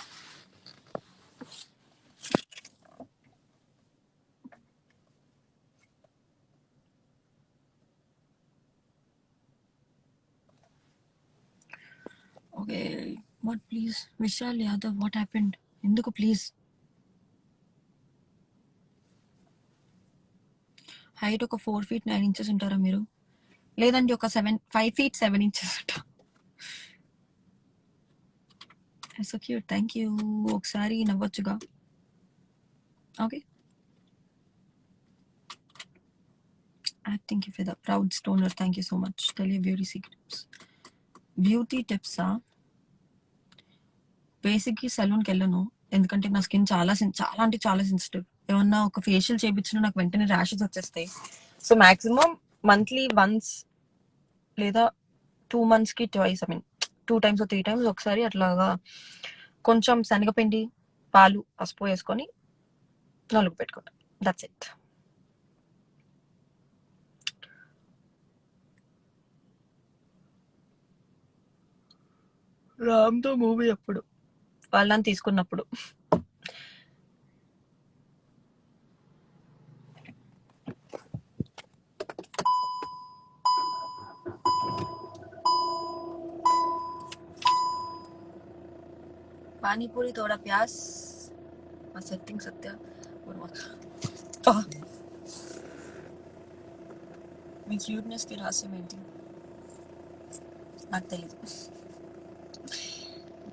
Okay, what please? Vishal Yadav, what happened? ఎందుకు ప్లీజ్? హైట్ ఒక 4 feet 9 inches ఉంటారా మీరు? లేదండి, ఒక 5 feet 7 inches ఉంటా. So cute. Thank you. ఒకసారి నవ్వొచ్చుగా. Okay. Acting for the proud stoner. Thank you so much. తెలియ బ్యూటీ సీక్రెట్స్. బ్యూటీ టిప్సా? బేసిక్‌గా సలూన్‌కి వెళ్ళను. ఎందుకంటే నా స్కిన్ చాలా అంటే చాలా సెన్సిటివ్. ఏమన్నా ఒక ఫేషియల్ చేపించినా నాకు వెంటనే ర్యాషెస్ వచ్చేస్తాయి. సో మాక్సిమం మంత్లీ వన్స్ లేదా 2 మంత్స్‌కి twice, I mean 2 times 3 times ఒకసారి అట్లాగా కొంచెం శనగపిండి, పాలు, పసుపు వేసుకొని నలుగు పెట్టుకుంటా. That's it. రామ్‌తో మూవీ అప్పుడు. వాళ్ళని తీసుకున్నప్పుడు. పానీపూరి తోడా ప్యాస్. ఆ సెట్టింగ్ సత్య. మీ క్యూట్‌నెస్‌కి రహస్యం ఏంటి? నాకు తెలీదు.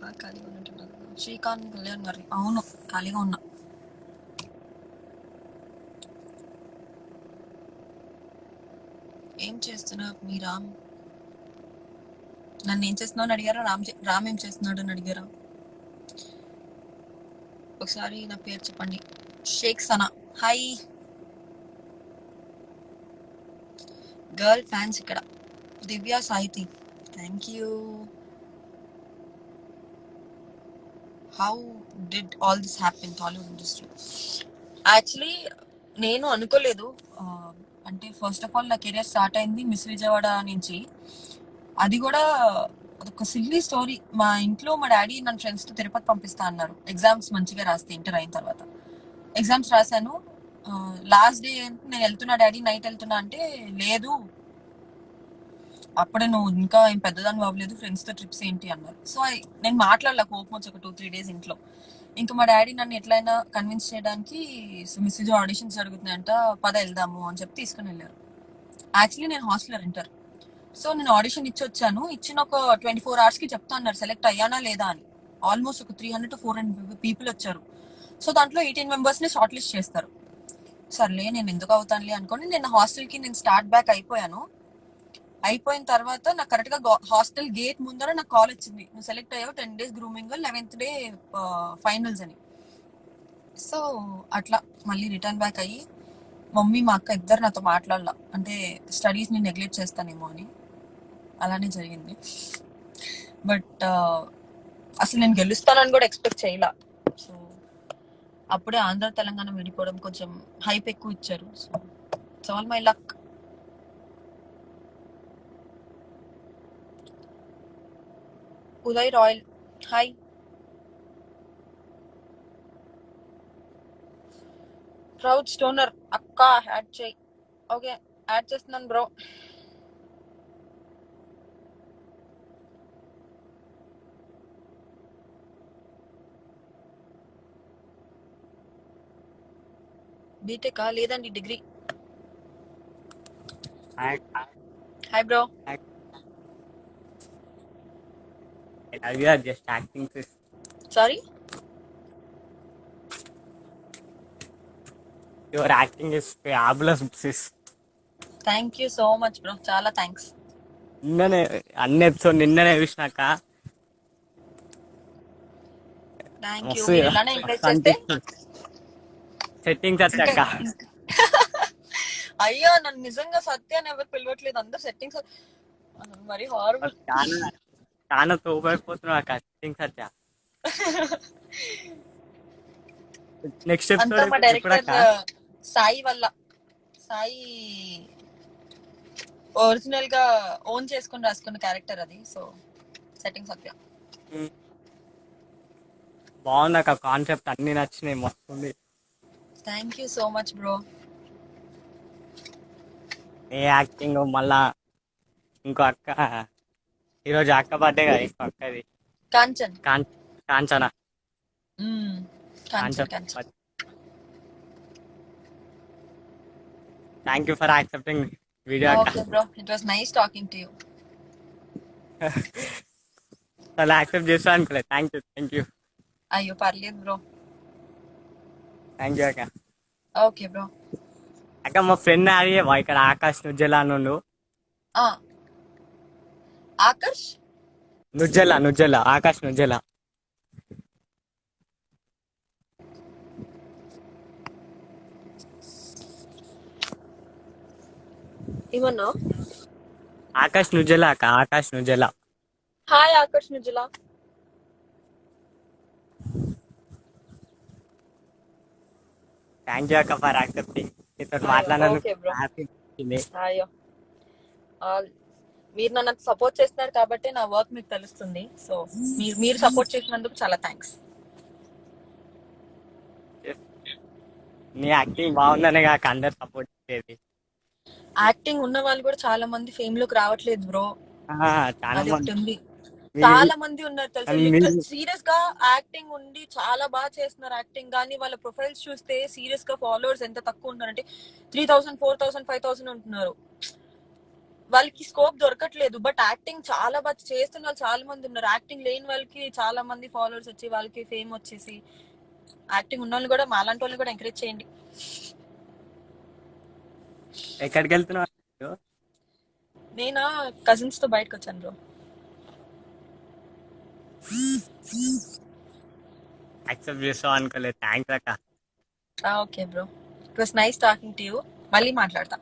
బాగా ఖాళీగా ఉన్నట్టున్నారు. శ్రీకాంత్ కళ్యాణ్ గారి. అవును, ఖాళీగా ఉన్నా. ఏం చేస్తున్నా మీ రామ్? నన్ను ఏం చేస్తున్నావు అని అడిగారా? రామ్ ఏం చేస్తున్నాడు అని అడిగారా? ఒకసారి నా పేరు చెప్పండి. Sheikh Sana. Hi girl fans ఇక్కడ. Divya Sahithi. Thank you. How did all this happen Tollywood industry? Actually నేను అనుకోలేదు. అంటే ఫస్ట్ ఆఫ్ ఆల్ నా కెరియర్ స్టార్ట్ అయింది మిస్ విజయవాడ నుంచి. అది కూడా అదొక సిల్లీ స్టోరీ. మా ఇంట్లో మా డాడీ నన్ను ఫ్రెండ్స్తో తిరుపతి పంపిస్తా అన్నారు, ఎగ్జామ్స్ మంచిగా రాస్తే ఇంటర్ అయిన తర్వాత. ఎగ్జామ్స్ రాశాను. లాస్ట్ డే నేను వెళ్తున్నా డాడీ, నైట్ వెళ్తున్నా అంటే, లేదు అప్పుడే నువ్వు ఇంకా ఏం పెద్దదాన్ని అవ్వలేదు, ఫ్రెండ్స్తో ట్రిప్స్ ఏంటి అన్నారు. సో నేను మాట్లాడలే, కోపం వచ్చి ఒక 2-3 డేస్ ఇంట్లో. ఇంకా మా డాడీ నన్ను ఎట్లయినా కన్విన్స్ చేయడానికి, మిస్ విజయ్ ఆడిషన్స్ జరుగుతున్నాయంట, పద వెళ్దాము అని చెప్పి తీసుకుని వెళ్ళారు. యాక్చువల్లీ నేను హాస్టలర్ ఇంటర్. సో నేను ఆడిషన్ ఇచ్చి వచ్చాను. ఇచ్చిన ఒక 24 hours చెప్తా అన్నారు సెలెక్ట్ అయ్యానా లేదా అని. ఆల్మోస్ట్ ఒక 300 to 400 పీపుల్ వచ్చారు. సో దాంట్లో 18 members షార్ట్ లిస్ట్ చేస్తారు. సర్లే నేను ఎందుకు అవుతానులే అనుకోని నేను హాస్టల్కి స్టార్ట్ బ్యాక్ అయిపోయాను. అయిపోయిన తర్వాత నాకు కరెక్ట్గా హాస్టల్ గేట్ ముందర నాకు కాల్ వచ్చింది, నువ్వు సెలెక్ట్ అయ్యావు, 10 days grooming, 11th day finals అని. సో అట్లా మళ్ళీ రిటర్న్ బ్యాక్ అయ్యి, మమ్మీ మా అక్క ఇద్దరు నాతో మాట్లాడాల, అంటే స్టడీస్ని నెగ్లెక్ట్ చేస్తానేమో అని. అలానే జరిగింది. బట్ అసలు నేను గెలుస్తానని కూడా ఎక్స్పెక్ట్ చేయలా. సో అప్పుడే ఆంధ్ర తెలంగాణ విడిపోవడం కొంచెం హైప్ ఎక్కువ ఇచ్చారు. So it's all my luck. Uday royal. Hi. Proud stoner అక్క యాడ్ చేయి. ఓకే, యాడ్ చేస్తున్నాను బ్రో. బీటెకా? లేదండి, degree. Hi bro. You are just acting, sis. Sorry, Your acting is fabulous, sis. Thank you so much bro, చాలా thanks. నిన్ననే అన్ని episode నిన్ననే చూసినాక thank you. మస్తు మీరు ఇలానే ఎంకరేజ్ చేస్తే. సెట్టింగ్స్ వచ్చాక అయ్యో, నన్ను నిజంగా సత్య అని ఎవరు పిలవట్లేదు, అందరు సెట్టింగ్స్. మరి హారబుల్. చాలా తోపైపోతున్నావు అక్క, సెట్టింగ్స్ వచ్చా. నెక్స్ట్ అంతా మా ఎపిసోడ్ డైరెక్టర్ సాయి వల్ల. సాయి ఒరిజినల్ గా ఓన్ చేసుకుని రాసుకున్న క్యారెక్టర్ అది. So setting Satya. బాగుంది అక్క, కాన్సెప్ట్ అన్ని నచ్చినాయి, మస్తుంది. Thank you so much bro. A acting. మళ్ళా ఇంకో అక్క, ఈరోజు అక్క బర్త్డే కదా, ఇంకో అక్కది Kanchan. Kanchana. Kanchan. Thank you for accepting video అక్క. Okay bro, it was nice talking to you. అలా యాక్సెప్ట్ చేస్తా అనుకోలేదు. థ్యాంక్ యూ అయ్యో పర్లేదు బ్రో. థ్యాంక్ యూ అక్క. Okay bro. అక్క మా ఫ్రెండ్ అడిగేవా ఇక్కడ ఆకాష్ నుజ్జలా నుండు. ఆకర్ష్ నుజ్జల ఆకాష్ నుజ్జల. ఏమన్నా? ఆకాష్ నుజ్జల అక్క, Akash Nujjala. Hi Akarsh Nujula. Thank you అక్క ఫర్ యాక్సెప్టింగ్. మీతో Okay, మాట్లాడినందుకు bro. హ్యాపీ. అయ్యో మీరు నన్ను సపోర్ట్ చేస్తున్నారు కాబట్టి నా వర్క్ మీకు తెలుస్తుంది. సో మీరు సపోర్ట్ చేసినందుకు చాలా థ్యాంక్స్. నీ యాక్టింగ్ బాగుందనే కాక అందరు సపోర్ట్ చేసేది. యాక్టింగ్ ఉన్న వాళ్ళు కూడా చాలా మంది ఫేమ్ లోకి రావట్లేదు బ్రో. చాలా అది ఒకటి మంది ఉంది. మీ- చాలా మంది ఉన్నారు తెలుసా. మీ- సీరియస్ గా యాక్టింగ్ ఉండి చాలా బాగా చేస్తున్నారు యాక్టింగ్, కానీ వాళ్ళ ప్రొఫైల్స్ చూస్తే సీరియస్ గా ఫాలోవర్స్ ఎంత తక్కువ ఉన్నారంటే 3000, 4000, 5000 ఉంటున్నారు. వాళ్ళకి స్కోప్ దొరకట్లేదు. బట్ యాక్టింగ్ చాలా బాగా చేస్తున్న వాళ్ళు చాలా మంది ఉన్నారు. యాక్టింగ్ లేని వాళ్ళకి చాలా మంది ఫాలోవర్స్ వచ్చి వాళ్ళకి ఫేమ్ వచ్చేసి, యాక్టింగ్ ఉన్న వాళ్ళు కూడా మాలాంటి వాళ్ళని కూడా ఎంకరేజ్ చేయండి. ఎక్కడికి వెళ్తున్నావు? నేను కజిన్స్ తో బయటకు వచ్చాను బ్రో. యాక్సెప్ట్ చేస్తావు అనుకోలేదు. థ్యాంక్స్ అక్క. Okay bro, it was nice talking to you. మళ్ళీ మాట్లాడతా.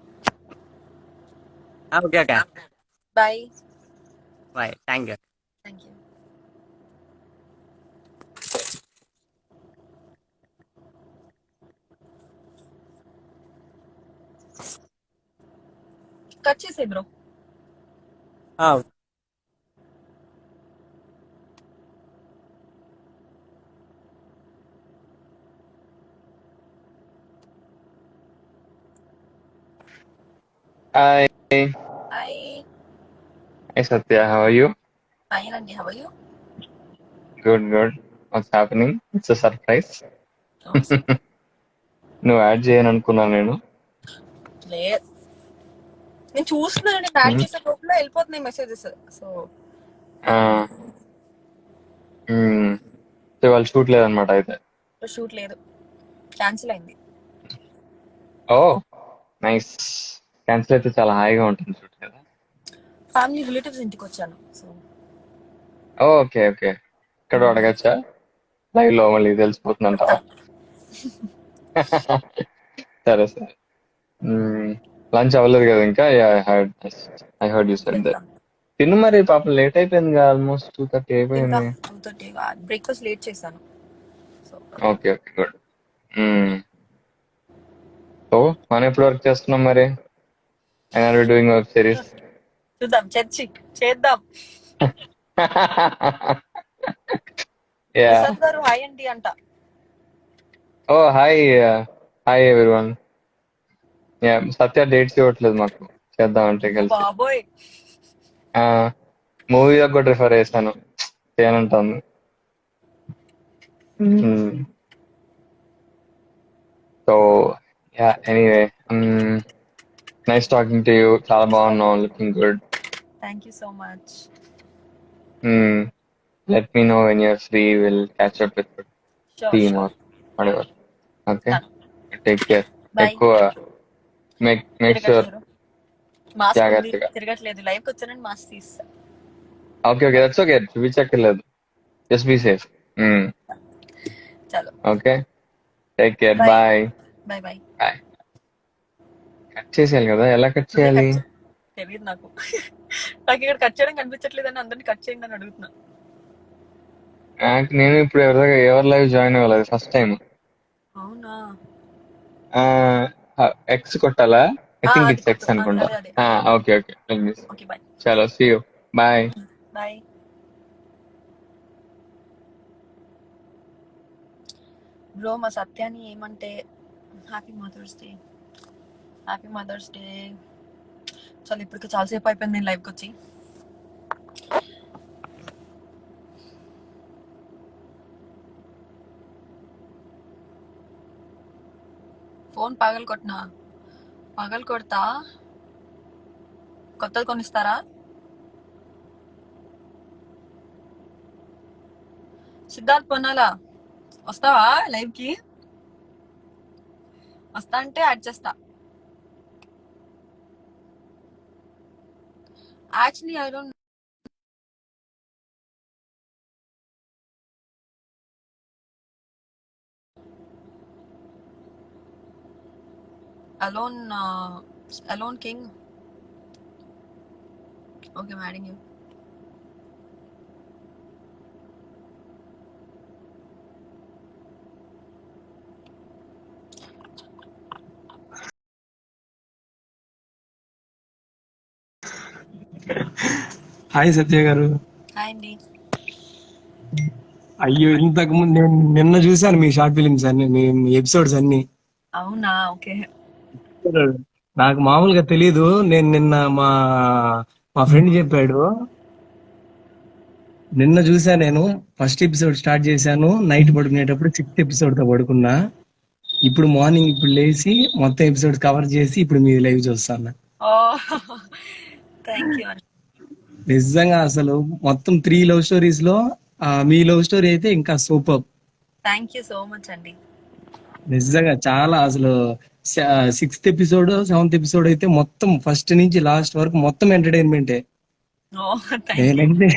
ఓకే అక్క, bye. Bye. Thank you. Thank you. Cut చేసే bro. Hi, hi. hi Satya, how are you? Fine అండి, how are you? Good, good. What's happening? It's a surprise. నువ్వు add చేయను అనుకున్నాను నేను. లేదు, నేను చూస్తున్నాను. నేను యాడ్ చేసే గ్రూప్ లో వెళ్ళిపోతున్నాయి మెసేజెస్. సో వాళ్ళు షూట్ లేదనమాట అయితే. షూట్ లేదు, క్యాన్సిల్ అయింది. ఓ నైస్. క్యాన్సిల్ అయితే చాలా హాయిగా ఉంటుంది షూట్ కదా. ఫ్యామిలీ రిలేటివ్స్ ఇంటికి వచ్చాను. So okay okay. ఇక్కడ అడగచ్చా? లైవ్ లో మళ్ళీ తెలిసిపోతుందంట. సరే సరే. లంచ్ అవ్వలేదు కదా ఇంకా? I heard you said that. తిను మరి, పాపం లేట్ అయిపోయింది కదా, ఆల్మోస్ట్ 2:30 ఇంకా అయిపోయింది. 2:30 బ్రేక్ఫాస్ట్ లేట్ చేశాను. So okay okay good. So మనం ఎప్పుడు వర్క్ చేస్తున్నాం మరి? And are doing web series? చూద్దాం, చర్చి చేద్దాం. యా. ప్రసాద్ గారు హాయ్ అండి అంట. Oh hi, hi everyone. Yeah, Satya dates ఇవ్వట్లేదు మాకు చేద్దామంటే కలిసి. బాబోయ్, మూవీ కూడా రిఫర్ చేశాను, చేయనంటాను. So yeah, anyway nice talking to you. చాలా బాగున్నావు, looking good. Thank you so much. Let me know when you're free. We'll catch up with the sure team sure. or whatever. Okay. Take care. Bye. ఎక్కువ make sure. తిరగట్లేదు, mask ఉంది. జాగ్రత్తగా. తిరగట్లేదు, live కి వచ్చానని mask తీస్తా. Okay, okay. That's okay. చూపించక్కర్లేదు. Just be safe. చలో, Okay. Take care. Bye. Bye. Bye bye. Bye. Cut చేసేయాలి కదా? ఎలా కట్ చేయాలి? తెలియదు నాకు. నాకు ఇక్కడ కట్ చేయడం కనిపించట్లేదని అందరిని కట్ చేయండి అని అడుగుతున్నా. నేను ఇప్పుడు ఎవరి లైవ్ జాయిన్ అవ్వలేదు, ఫస్ట్ టైం. అవునా? ఎక్స్ కొట్టాలా? ఐ థింక్ అది ఇట్స్ ఎక్స్ కొట్టు. అనుకుంటా. అదే. Okay okay. Okay bye. చలో, see you. Bye. Bye. Bro, మా సత్యాన్ని ఏమంటే happy mother's day. Happy mother's day. చాలా ఇప్పటికి చాలాసేపు అయిపోయింది నేను లైవ్కి వచ్చి. ఫోన్ పగలు కొడతా. కొత్తది కొనిస్తారా? సిద్ధార్థ్ పొన్నాలా వస్తావా లైవ్ కి? వస్తా అంటే యాడ్ చేస్తా. Actually I don't alone alone king. Okay, I'm adding you. హాయ్ సత్య గారు. హాయ్ అండి. అయ్యో, ఇంతకు ముందు నేను నిన్న చూశాను మీ షార్ట్ ఫిలిమ్స్ అన్ని, మీ ఎపిసోడ్స్ అన్ని. అవునా? ఓకే. నాకు మామూలుగా తెలీదు. నేను నిన్న మా మా ఫ్రెండ్ చెప్పాడు. నిన్న చూసా నేను. ఫస్ట్ ఎపిసోడ్ స్టార్ట్ చేశాను, నైట్ పడుకునేటప్పుడు 6th ఎపిసోడ్ తో పడుకున్నా. ఇప్పుడు మార్నింగ్ ఇప్పుడు లేచి మొత్తం ఎపిసోడ్ కవర్ చేసి ఇప్పుడు మీ లైవ్ చూస్తాను. ఓ థ్యాంక్ యూ అండి. నిజంగా అసలు మొత్తం 3 లవ్ స్టోరీస్ లో మీ లవ్ స్టోరీ అయితే ఇంకా super. Thank you so much అండి. నిజంగా చాలా అసలు 6th ఎపిసోడ్ 7th ఎపిసోడ్ అయితే మొత్తం ఫస్ట్ నుంచి లాస్ట్ వరకు మొత్తం ఎంటర్టైన్మెంటే. ఓ థ్యాంక్ యూ. నేనైతే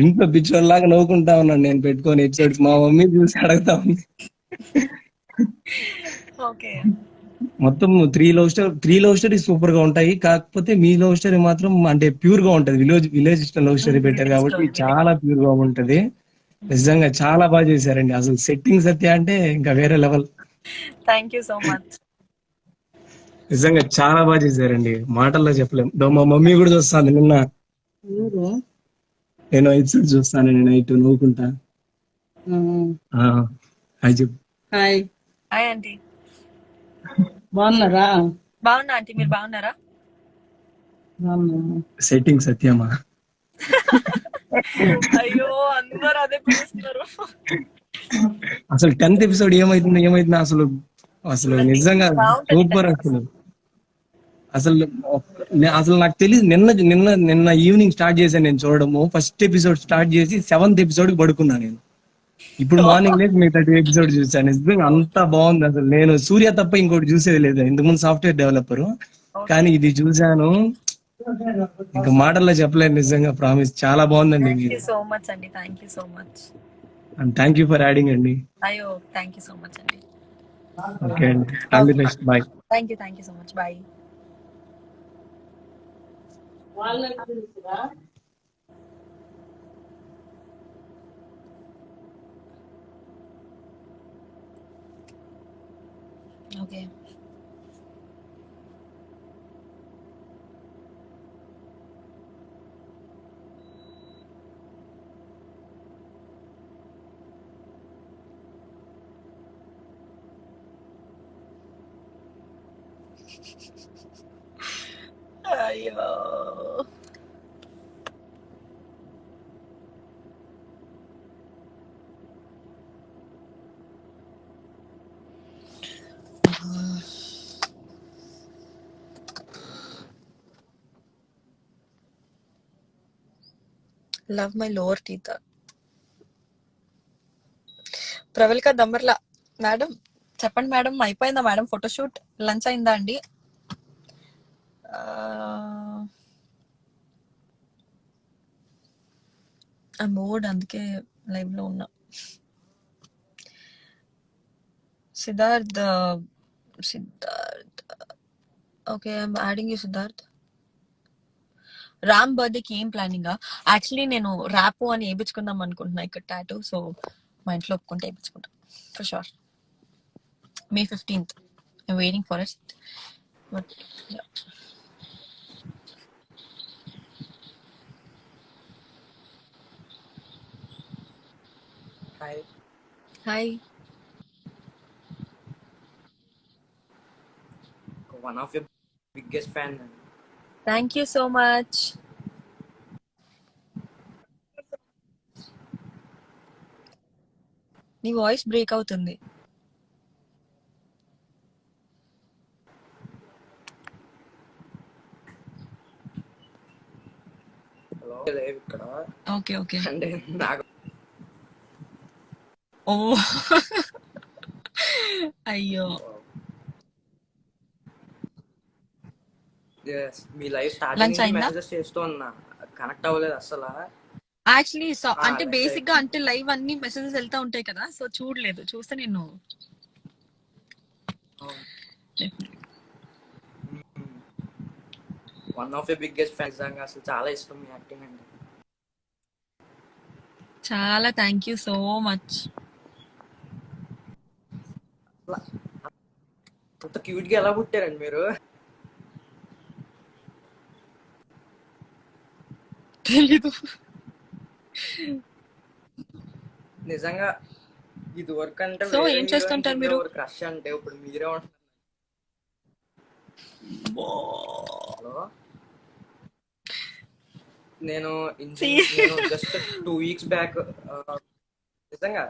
ఇంత పిచ్చోళ్ళలాగా నవ్వుకుంటా ఉన్నాను నేను పెట్టుకొని ఎపిసోడ్స్. మా మమ్మీ చూసి అడుగుతా ఉంది. ఓకే. మొత్తం 3 లవ్ స్టోరీ సూపర్ గా ఉంటాయి. కాకపోతే మీ లవ్ స్టోరీ మాత్రం అంటే ప్యూర్ గా ఉంటది. విలేజ్ లవ్ స్టోరీ పెట్టారు కాబట్టి చాలా ప్యూర్ గా ఉంటది. నిజంగా చాలా బాగా చేశారండి. అసలు సెట్టింగ్ సత్య అంటే ఇంకా వేరే level. Thank you so much. నిజంగా చాలా బాగా చేశారండి, మాటల్లో చెప్పలేం. మా మమ్మీ కూడా చూస్తాను. నిన్న నేను ఎపిసోడ్ చూస్తాను, నేను నైట్ నవ్వుకుంటా. హాయ్ చెప్పు. Hi, hi aunty. బాగున్నారా? బాగున్నా ఆంటీ, మీరు బాగున్నారా? సెట్టింగ్ సత్యమా? అయ్యో అందరూ అదే పిలుస్తున్నారు. అసలు 10th ఎపిసోడ్ ఏమైతుంది అసలు. అసలు నిజంగా సూపర్. అసలు నాకు తెలియదు. నిన్న ఈవినింగ్ స్టార్ట్ చేశాను నేను చూడడము. ఫస్ట్ ఎపిసోడ్ స్టార్ట్ చేసి 7th ఎపిసోడ్ కి పడుకున్నా నేను. ఇప్పుడు మార్నింగ్ లేదు మిగతా 2 ఎపిసోడ్ చూసాను. నిజంగా అంతా బాగుంది. అసలు నేను సూర్య తప్ప ఇంకోటి చూసేది లేదు. ఇంతకుముందు సాఫ్ట్వేర్ డెవలపర్, కానీ ఇది చూసాను. ఇంకా మాటల్లో చెప్పలేదు. నిజంగా ప్రామిస్ చాలా బాగుందండి. థ్యాంక్ యూ సో మచ్ అండి. Thank you so much. Thank you for adding అండి. అయ్యో థ్యాంక్ యూ సో మచ్ అండి. ఓకే అండి, all the best. Bye. Thank you so much. Bye. Okay. అయ్యో love my lover teeth. Pravallika Dammarla madam చెప్పండి madam. అయిపోయిందా madam photoshoot? Lunch అయిందా అండి? ఆ మూడ్ అందుకే లైవ్ లో ఉన్నా. Siddharth okay, I'm adding you Siddharth. Ram బర్త్డేకి ఏం ప్లానింగ్? యాక్చువల్లీ నేను ర్యాపో అని వేయించుకుందాం అనుకుంటున్నా ఇక్కడ టాటూ. సో మా ఇంట్లో ఒప్పుకుంటే వేయించుకుంటా for sure. May 15th. I'm waiting for it. But yeah. Hi. Hi. One of your biggest fan. Thank you so much. నీ వాయిస్ బ్రేక్ అవుతుంది. Hello. ఇక్కడ ఓకే ఓకే. అంటే నాకు ఓ అయ్యో Yes, మీ లైవ్ స్టార్టింగ్ లంచ్ నుంచి అయిందా మెసేజెస్ చేస్తూ ఉన్నా, కనెక్ట్ అవ్వలేదు అసలు. యాక్చువల్లీ అంటే లంచ్ బేసిక్ గా అంటే లైవ్ అన్ని మెసేజెస్ వెళ్తా ఉంటాయి కదా సో చూడలేదు చూస్తే నేను one of the biggest fans, అసలు చాలా ఇష్టం మీ యాక్టింగ్ అంటే. చాలా థ్యాంక్ యూ సో మచ్ అంత క్యూట్ గా ఎలా పుట్టారండి మీరు? తెలీదు నిజంగా ఇది వర్క్ అంటే సో వేరే ఏం హీరోయిన్స్ చేస్తుంటారు మీరు ఉండేవారు క్రష్ అంటే, ఇప్పుడు మీరే ఉంటున్నారు. హలో, నేను నేను జస్ట్ 2 weeks బ్యాక్, నిజంగా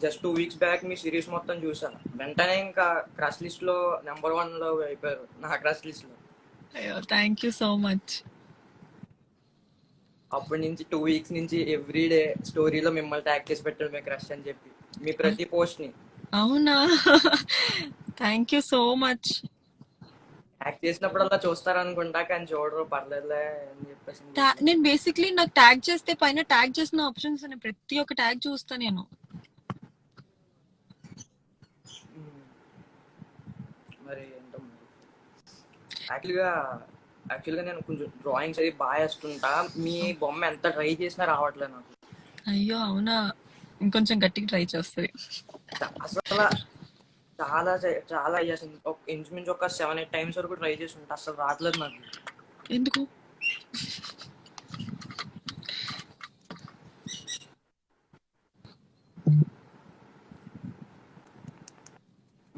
జస్ట్ 2 weeks బ్యాక్ మీ సిరీస్ మొత్తం చూసాను. వెంటనే ఇంకా క్రష్ లిస్ట్ లో నెంబర్ 1 లో అయిపోయారు నా క్రష్ లిస్ట్ లో. అయ్యో థ్యాంక్ యూ సో మచ్ అప్పటి నుంచి 2 weeks నుంచి ఎవ్రీ డే స్టోరీలో మిమ్మల్ని ట్యాగ్ చేసి పెట్టాడు మీ క్రష్ అని చెప్పి, మీ ప్రతి పోస్ట్ ని అవునా thank you so much tag చేసినప్పుడల్లా చూస్తారనుకుంటా, కానీ చూడరు, పర్లేదులే అని చెప్పేసి. నేను బేసిక్లీ నాకు ట్యాగ్ చేస్తే పైన ట్యాగ్ చేసిన ఆప్షన్స్ ప్రతి ఒక్క ట్యాగ్ చూస్తా నేను మరి ఏంటో యాక్చువల్గా నేను కొంచెం డ్రాయింగ్స్ అది బాగా వేస్తుంటా. మీ బొమ్మ ఎంత ట్రై చేసినా రావట్లేదు నాకు. అయ్యో అవునా ఇంకొంచెం గట్టిగా ట్రై చేస్తుంది అసలు చాలా చాలా అయ్యాసింది, ఇంచుమించు ఒక 7-8 times వరకు ట్రై చేసి ఉంటా, అసలు రావట్లేదు నాకు. ఎందుకు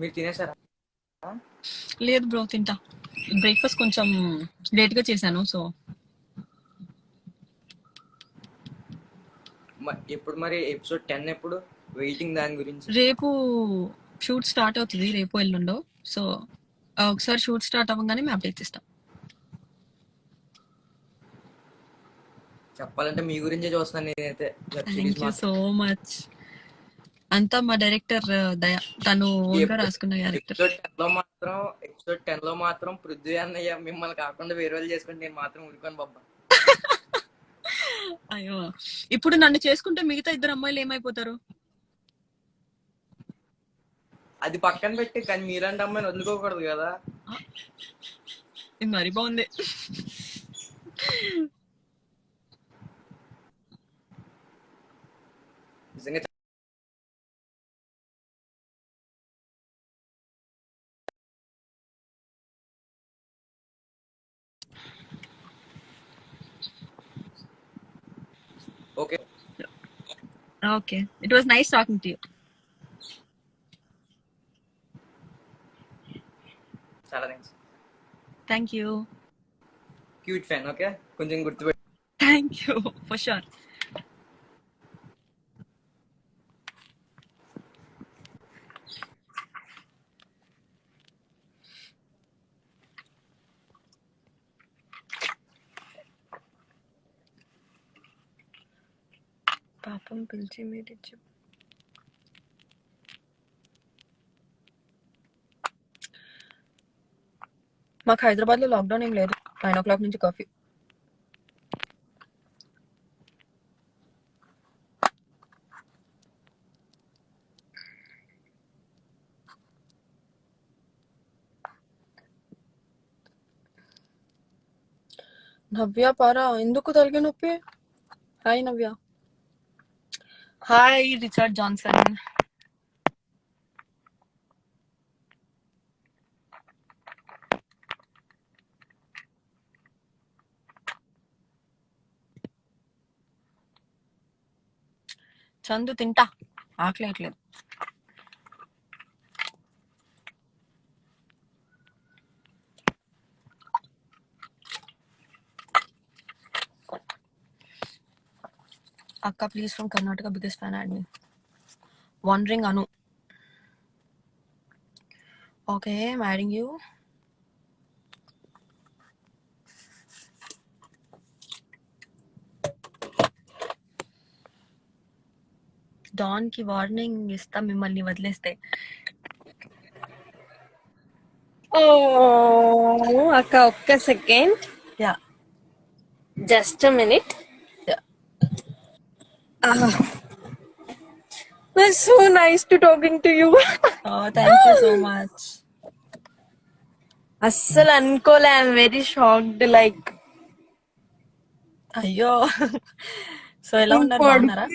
మీరు తినేసారా? లేదు బ్రో తింటా బ్రేక్ఫాస్ట్ కొంచెం లేట్ గా చేశాను సో ఎప్పుడు మరి ఎపిసోడ్ 10 ఎప్పుడు? వెయిటింగ్ దాని గురించి. రేపు షూట్ స్టార్ట్ అవుతుంది రేపు ఎల్లుండో సో ఒకసారి షూట్ స్టార్ట్ అవ్వగానే మేము అప్డేట్స్ ఇస్తాం చెప్పాలంటే మీ గురించే చూస్తున్నాను నేనైతే వెబ్ సిరీస్ థ్యాంక్ యూ మాత్రం. సో మచ్ అంతా మా డైరెక్టర్ దయ తను ఓన్గా రాసుకున్న క్యారెక్టర్ ఎపిసోడ్ 10 లో మాత్రం పృథ్వీ అన్నయ్య మిమ్మల్ని కాకుండా వేరే వాళ్ళు చేసుకుంటే నేను మాత్రం ఊరుకోను బాబా. అయ్యో ఇప్పుడు నన్ను చేసుకుంటే మిగతా ఇద్దరు అమ్మాయిలు ఏమైపోతారు అది పక్కన పెట్టి, కానీ మీలాంటి అమ్మాయిని వదులుకోకూడదు కదా. ఇది మరి బాగుంది నిజంగా okay okay it was nice talking to you చాలా thanks. Thank you cute fan. Okay, కొంచెం గుర్తుపెట్టి. థ్యాంక్ యూ ఫర్ షూర్ పాపం పిలిచి మీరు మాకు హైదరాబాద్ లో లాక్డౌన్ ఏం లేదు 9 o'clock నుంచి కర్ఫ్యూ నవ్య పారా ఎందుకు తలకి నొప్పి హాయ్ నవ్య హాయ్ రిచర్డ్ జాన్సన్ చందు తింటా ఆకలేట్లేదు Akka, please from Karnataka, biggest fan, add me. Wandering Anu. Okay, I'm adding you. Don కి వార్నింగ్ ఇస్తా మిమ్మల్ని వదిలేస్తే. ఓ అక్క ఒక్క second, yeah just minute. Yeah so nice to talking to you. Thank you so much. అస్సలు అనుకోలే, I'm very shocked. Like అయ్యో so ఎలా ఉన్నారు, బాగున్నారా?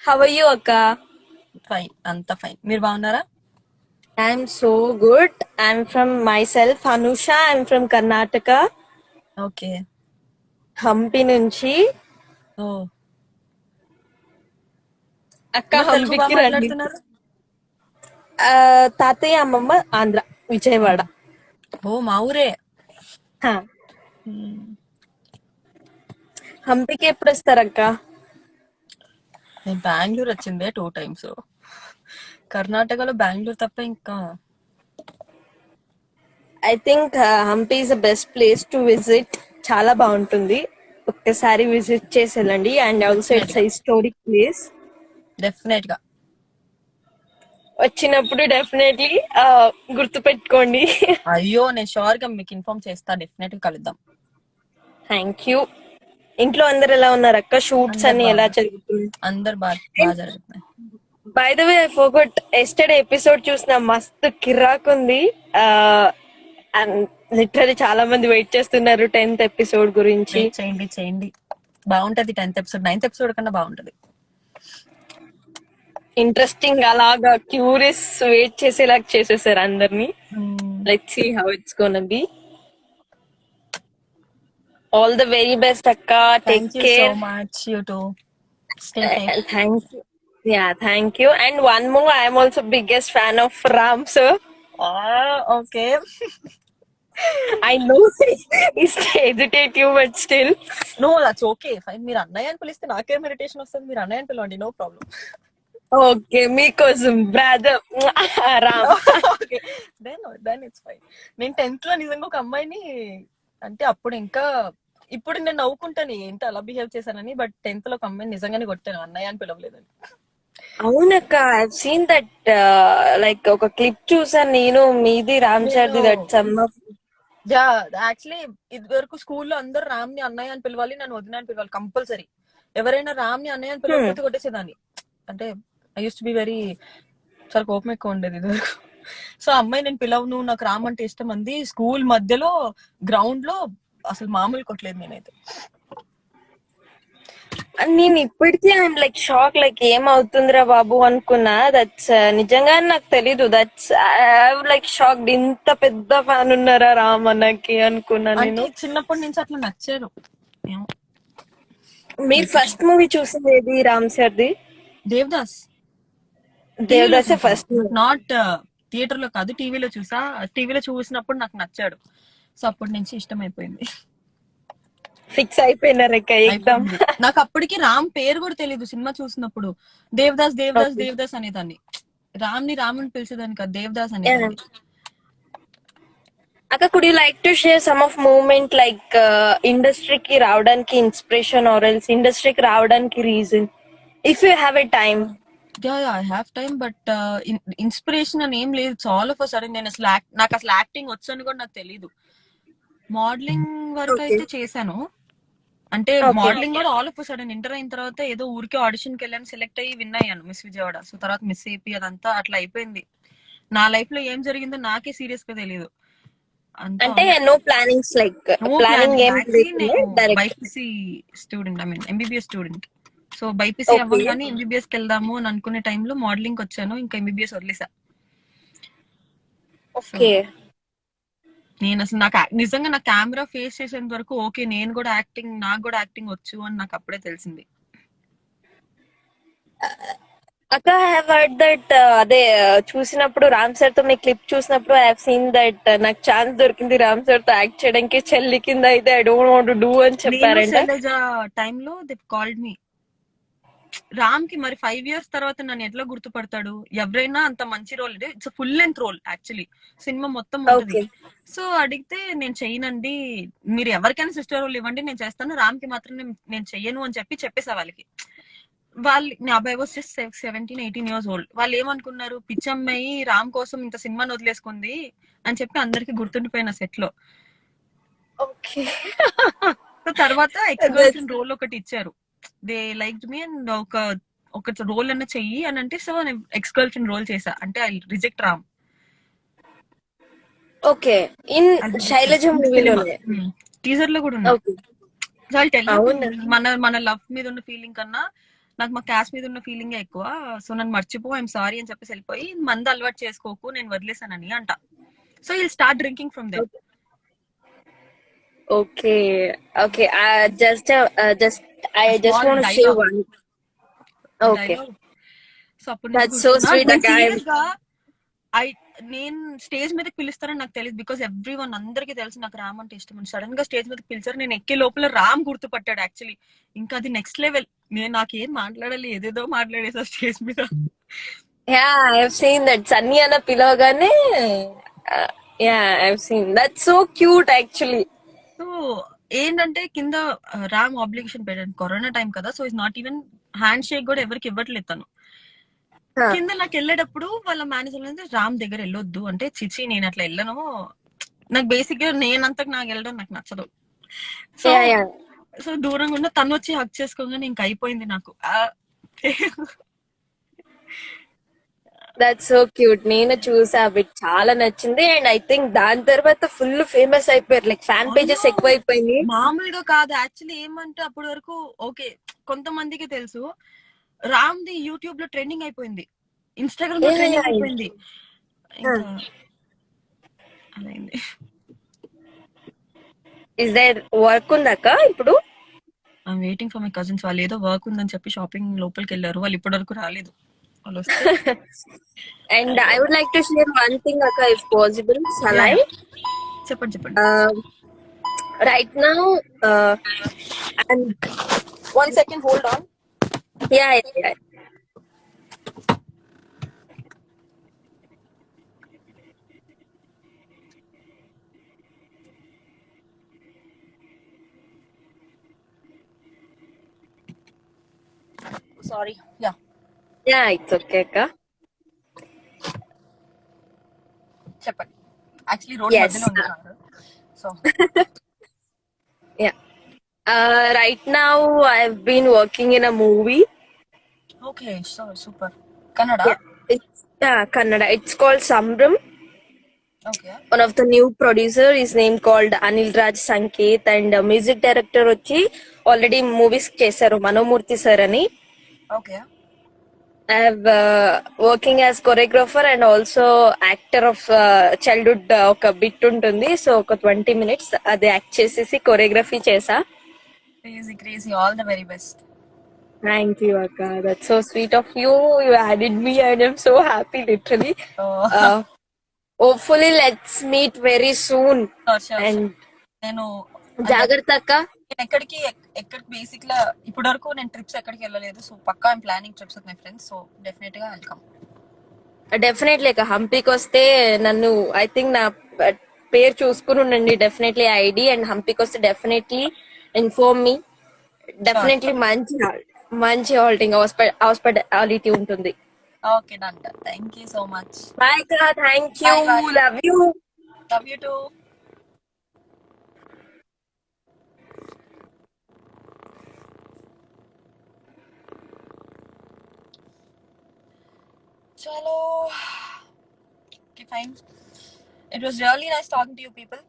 హౌ ఆర్ యూ అక్క? ఫైన్, అంతా ఫైన్. మీరు బాగున్నారా? I'm so good. I'm from myself Anusha. I'm from Karnataka, okay. Hampi నుంచి. ఓ అక్క తెలుగు హంపికి బాగా రండి. మాట్లాడుతున్నారు. తాతయ్య అమ్మమ్మ ఆంధ్ర, విజయవాడ. ఓ మా ఊరే. హా. హంపికి ఎప్పుడు వస్తారక్క? నేను బెంగళూరు వచ్చిందే 2 times. కర్ణాటకలో బెంగళూరు తప్ప ఇంకా I think Hampi is the best place to visit. చాలా బాగుంటుంది, ఒక్కసారి విజిట్ చేసి వెళ్ళండి. అండ్ ఆల్సో డెఫినెట్ ఇట్స్ గా, హిస్టారిక్ ప్లేస్. డెఫినెట్ గా. వచ్చినప్పుడు డెఫినెట్లీ గుర్తు పెట్టుకోండి. అయ్యో నేను షూర్ గా మీకు ఇన్ఫార్మ్ చేస్తా, డెఫినెట్ గా కలుద్దాం. Thank you. ఇంట్లో అందరు ఎలా ఉన్నారు అక్క? షూట్స్ అందరు అన్ని ఎలా బాగున్నారు, జరుగుతుంది? అందరు బాగా జరుగుతున్నాయి. By the way I forgot, yesterday episode చూసిన, మస్తు కిర్రాకుంది. లిటరలీ చాలా మంది వెయిట్ చేస్తున్నారు 10th ఎపిసోడ్ గురించి. వెయిట్ చేయండి చేయండి, బాగుంటది. 10th episode 9th episode కన్నా బాగుంటది. ఇంట్రెస్టింగ్, అలాగా క్యూరియస్, వెయిట్ చేసేలాగా చేసేసారు అందరినీ. Let's see how it's gonna be. All the very best అక్క. Take thank you so care. Much. You too, stay safe. Thank you. Yeah, thank you. And one more, I am also biggest fan of Ram sir. Okay. I know he's hesitative, but still. No that's okay, fine. మీరు అన్నయ్య అని పిలిస్తే నాకేం meditation వస్తుంది, మీరు అన్నయ్య అని పిలవండి, నో ప్రాబ్లం. Okay, మీకోసం brother Ram. Okay, then it's fine. నేను 10th లో నిజంగా ఒక అమ్మాయిని, అంటే అప్పుడు ఇంకా, ఇప్పుడు నేను నవ్వుకుంటాను ఏంటి అలా బిహేవ్ చేశానని, బట్ 10th లో ఒక అమ్మాయిని నిజంగానే కొట్టాను, అన్నయ్య అని పిలవలేదని. అవునక్క, ఐ సీన్ దట్. లైక్ ఒక క్లిప్ చూసాను నేను, మీది రామ్ సార్ది. That some of yeah, actually ఇది వరకు స్కూల్లో అందరు రామ్ ని అన్నయ్య అని పిలవాలి, నన్ను వదిన అని పిలవాలి కంపల్సరీ. ఎవరైనా రామ్ ని అన్నయ్య అని పిలవకపోతే కొట్టేసేదాన్ని. అంటే I use to be very, చాలా కోపం ఎక్కువ ఉండేది ఇది వరకు. సో అమ్మాయి నేను పిలవను, నాకు రామ్ అంటే ఇష్టం అంది. స్కూల్ మధ్యలో గ్రౌండ్ లో అసలు మామూలు కొట్టలేదు నేనైతే. నేను ఇప్పటికీ ఐఎమ్ లైక్ షాక్, లైక్ ఏమవుతుందిరా బాబు అనుకున్నా. దట్స్ నిజంగా నాకు తెలీదు. దట్స్ లైక్ షాక్, ఇంత పెద్ద ఫ్యాన్ ఉన్నారా రామ్ అన్నకి అనుకున్నా అంటే నేను. చిన్నప్పటి నుంచి అట్లా నచ్చారు. ఏమో. మీరు ఫస్ట్ మూవీ చూసింది ఏది రామ్ సార్ది? దేవదాస్. దేవదాసే ఫస్ట్. నాట్ థియేటర్ లో కాదు, టీవీలో చూసా. టీవీలో చూసినప్పుడు నాకు నచ్చాడు, సో అప్పటి నుంచి ఇష్టం అయిపోయింది. ఫిక్స్ అయిపోయినారు ఎగ్జామ్. నాకు అప్పటికి రామ్ పేరు కూడా తెలియదు. సినిమా చూసినప్పుడు దేవదాస్ దేవదాస్ దేవదాస్ అనేదాన్ని. రామ్ ని రాముని పిలిచేదాన్ని కాదు, దేవదాస్ అనేదాన్ని. అక్క, could you like to share some of moment, like ఇండస్ట్రీకి రావడానికి ఇన్స్పిరేషన్ ఆర్ ఎల్స్ ఇండస్ట్రీకి రావడానికి reason, if you have a time? I have time, but inspiration అని ఏం లేదు. ఆల్ ఆఫ్ అ సడన్ నేను అసలు నాకు అసలు యాక్టింగ్ వచ్చని కూడా నాకు తెలీదు. మోడలింగ్ వరకు అయితే చేశాను. అంటే మోడలింగ్ కూడా ఆల్ ఆఫ్ సడన్ ఇంటర్ అయిన తర్వాత ఏదో ఊరికి ఆడిషన్ కి వెళ్ళాను, సెలెక్ట్ అయ్యి విన్ అయ్యాను మిస్ విజయవాడ. సో తర్వాత మిస్ ఏపీ అదంతా అట్లా అయిపోయింది. నా లైఫ్ లో ఏం జరిగిందో నాకే సీరియస్ గా తెలియదు. అంటే నో ప్లానింగ్స్, లైక్ ప్లానింగ్ ఏం లేదు. BiPC student, I mean MBBS student. So BiPC అవ్వగానే ఎంబీబీఎస్ కి వెళ్దాము అని అనుకునే టైంలో మోడలింగ్ వచ్చాను, ఇంకా ఎంబీబీఎస్ వదిలేసా. ఓకే. నేను అసలు నిజంగా నా కెమెరా ఫేస్ చేసేంత వరకు ఓకే, నేను కూడా యాక్టింగ్, నాకు కూడా యాక్టింగ్ వచ్చు అని నాకు అప్పుడే తెలిసింది. అక్క, ఐ హావ్ హర్డ్ దట్, అదే చూసినప్పుడు రామ్ సార్ తో మీ క్లిప్ చూసినప్పుడు ఐ హావ్ సీన్ దట్ నాకు ఛాన్స్ దొరికింది రామ్ సార్ తో యాక్ట్ చేయడానికి, చెల్లి కింద అయితే I don't want to do అని చెప్పారంట. టైంలో దే కాల్డ్ మీ. రామ్ కి మరి 5 years తర్వాత నన్ను ఎట్లా గుర్తుపడతాడు? ఎవరైనా అంత మంచి role, it's full length role actually, cinema మొత్తం ఉంటుంది. సో అడిగితే నేను చెయ్యనండి, మీరు ఎవరికైనా సిస్టర్ రోల్ ఇవ్వండి నేను చేస్తాను, రామ్ కి మాత్రం నేను చెయ్యను అని చెప్పేసా వాళ్ళకి. వాళ్ళు నా అబ్బాయి వాస్ జస్ట్ 17-18 years ఓల్డ్. వాళ్ళు ఏమనుకున్నారు, పిచ్చమ్మాయి రామ్ కోసం ఇంత సినిమాని వదిలేసుకుంది అని చెప్పి అందరికి గుర్తుండిపోయిన సెట్ లో. ఓకే. సో తర్వాత ఎక్స్ గర్ల్ ఫ్రెండ్ రోల్ ఒకటి ఇచ్చారు. దే లైక్ మీ అండ్ ఒక రోల్ అన్న చెయ్యి అని అంటే, సో నేను ఎక్స్ గర్ల్ ఫ్రెండ్ రోల్ చేసా. అంటే I reject Ram. Okay. In Sailaja మూవీలోనే టీజర్ లో కూడా ఉన్నా. Okay. So I tell you, అవునా? మన లవ్ మీద ఉన్న ఫీలింగ్ కన్నా నాకు మా క్యాస్ట్ మీద ఉన్న ఫీలింగ్ ఎక్కువ. సో నన్ను మర్చిపో, ఐఎమ్ సారీ అని చెప్పేసి వెళ్ళిపోయి, మందు అలవాటు చేసుకోకు, నేను వదిలేసానని అంట. So will start drinking from them. Okay. Okay. Just I just want to say one. Okay. So అప్పుడు దట్స్ సో స్వీట్ అక్క. సీరియస్ గా నేను స్టేజ్ మీదకి పిలుస్తారని నాకు తెలియదు. బికాస్ ఎవ్రీ వన్, అందరికి తెలుసు నాకు రామ్ అంటే ఇష్టం. సడన్ గా స్టేజ్ మీదకి పిలిచారు. నేను ఎక్కే లోపల రామ్ గుర్తుపట్టాడు యాక్చువల్లీ. ఇంకా అది నెక్స్ట్ లెవెల్. నేను నాకేం మాట్లాడాలి, ఏదేదో మాట్లాడేసా స్టేజ్ మీద. Yeah, I have seen that. Sunny అన్న పిలవగానే yeah, I have seen that. So cute actually. So ఏంటంటే కింద రామ్ ఆబ్లిగేషన్ పెట్టాడు, కరోనా టైం కదా. So is not even hand shake కూడా ఎవరికి ఇవ్వట్లేదు తను. కింద నాకు వెళ్ళేటప్పుడు వాళ్ళ మేనేజర్ రామ్ దగ్గర వెళ్ళొద్దు అంటే, చిచి నేను అట్లా వెళ్ళను, నాకు బేసిక్ గా నేనంతకు నాకు వెళ్ళడం నాకు నచ్చదు. సో సో దూరంగా ఉన్న తను వచ్చి హక్ చేసుకోగానే ఇంక అయిపోయింది నాకు. That's so cute. నేను చూసా, బిట్ చాలా నచ్చింది. అండ్ ఐ థింక్ దాని తర్వాత ఫుల్ ఫేమస్ అయిపోయారు. లైక్ ఫ్యాన్ పేజెస్ ఎక్కువ అయిపోయింది. మామూలుగా కాదు యాక్చువల్లీ. ఏమంటే అప్పటి వరకు ఓకే, కొంతమందికి తెలుసు. రామ్ ది యూట్యూబ్ లో ట్రెండింగ్ అయిపోయింది, ఇన్స్టాగ్రామ్ లో ట్రెండింగ్ అయిపోయింది. ఇంకా అదైంది. ఇస్ దేర్ వర్క్ ఉందక్క ఇప్పుడు? I'm waiting for my cousins. వాళ్ళు ఏదో వర్క్ ఉందని చెప్పి షాపింగ్ లోపలికి వెళ్ళారు. వాళ్ళు ఇప్పటి వరకు రాలేదు. వాళ్ళు వస్తే and I would like to share one thing అక్క, ఇఫ్ పాసిబుల్. సలై చెప్పండి. Right now and 1 second, hold on. Yeah. Sorry. Yeah. Yeah, it's okay అక్క. చెప్పండి. యాక్చువల్లీ రోడ్ మధ్యలో ఉంది car. So yeah, right now I have been working in a movie. Okay, so super. Kannada? It's Kannada. It's called Sambram. Okay. One of the new producer is named called Anil Raj Sanket, and music director వచ్చి already movies చేశారు మనోమూర్తి sir అని. Okay. I have working as choreographer and also actor of childhood. ఒక bit ఉంటుంది, so ఒక 20 minutes అది act చేసేసి choreography చేసా. Crazy. All the very best. Thank you, Akka. That's so sweet of you. You added me and I'm so happy, literally. Hopefully, let's meet very soon. Sure. And నేను జాగ్రత్త అక్క. ఎక్కడికి basic గా ఇప్పటి వరకు నేను ట్రిప్స్ ఎక్కడికి వెళ్ళలేదు. సో పక్కా I'm planning trips with my friends. So definite గా వెల్కమ్. డెఫినెట్లీ అక్క, హంపీకి వస్తే నన్ను ఐ థింక్ నా పేరు చూసుకుని ఉండండి. డెఫినెట్లీ ఐడి అండ్ హంపీకి వస్తే డెఫినెట్లీ ఇన్ఫార్మ్ మీ. డెఫినెట్లీ మంచి హాల్టింగ్ హాస్పిటాలిటీ ఉంటుంది. Okay, done. Thank you so much. Bye అక్క. Thank you. Love you. Love you too. చలో. Okay, fine. It was really nice talking to you people.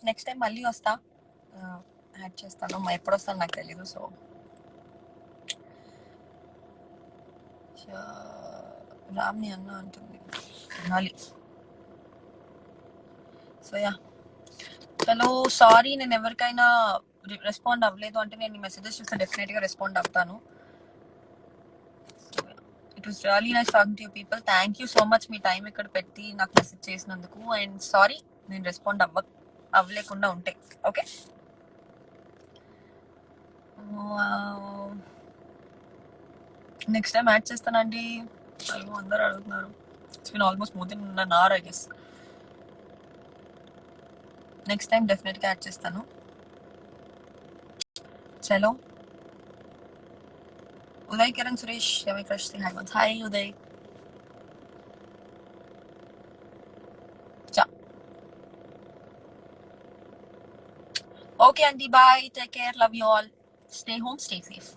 Next time మళ్ళీ వస్తా, add చేస్తాను. ఎప్పుడు వస్తాను నాకు తెలీదు. సో రామ్ని అన్న అంటుంది వినాలి. సో యా, చలో. సారీ, నేను ఎవరికైనా రెస్పాండ్ అవ్వలేదు అంటే నేను ఈ మెసేజెస్ చూస్తే డెఫినెట్ గా రెస్పాండ్ అవుతాను. It was really nice talking to you people. Thank you so much me time ఇక్కడ పెట్టి నాకు మెసేజ్ చేసినందుకు. అండ్ సారీ నేను రెస్పాండ్ అవ్వలేకుండా ఉంటే. ఓకే, నెక్స్ట్ టైం యాడ్ చేస్తానండి. అయ్యో, అందరూ అడుగుతున్నారు. It's been almost more than an hour, I guess. Next time definite గా యాడ్ చేస్తాను. చలో. Uday, Kiran, Suresh, my crush, say hi once. Hi, Uday. Ja. Okay, Auntie, bye. Take care. Love you all. Stay home, stay safe.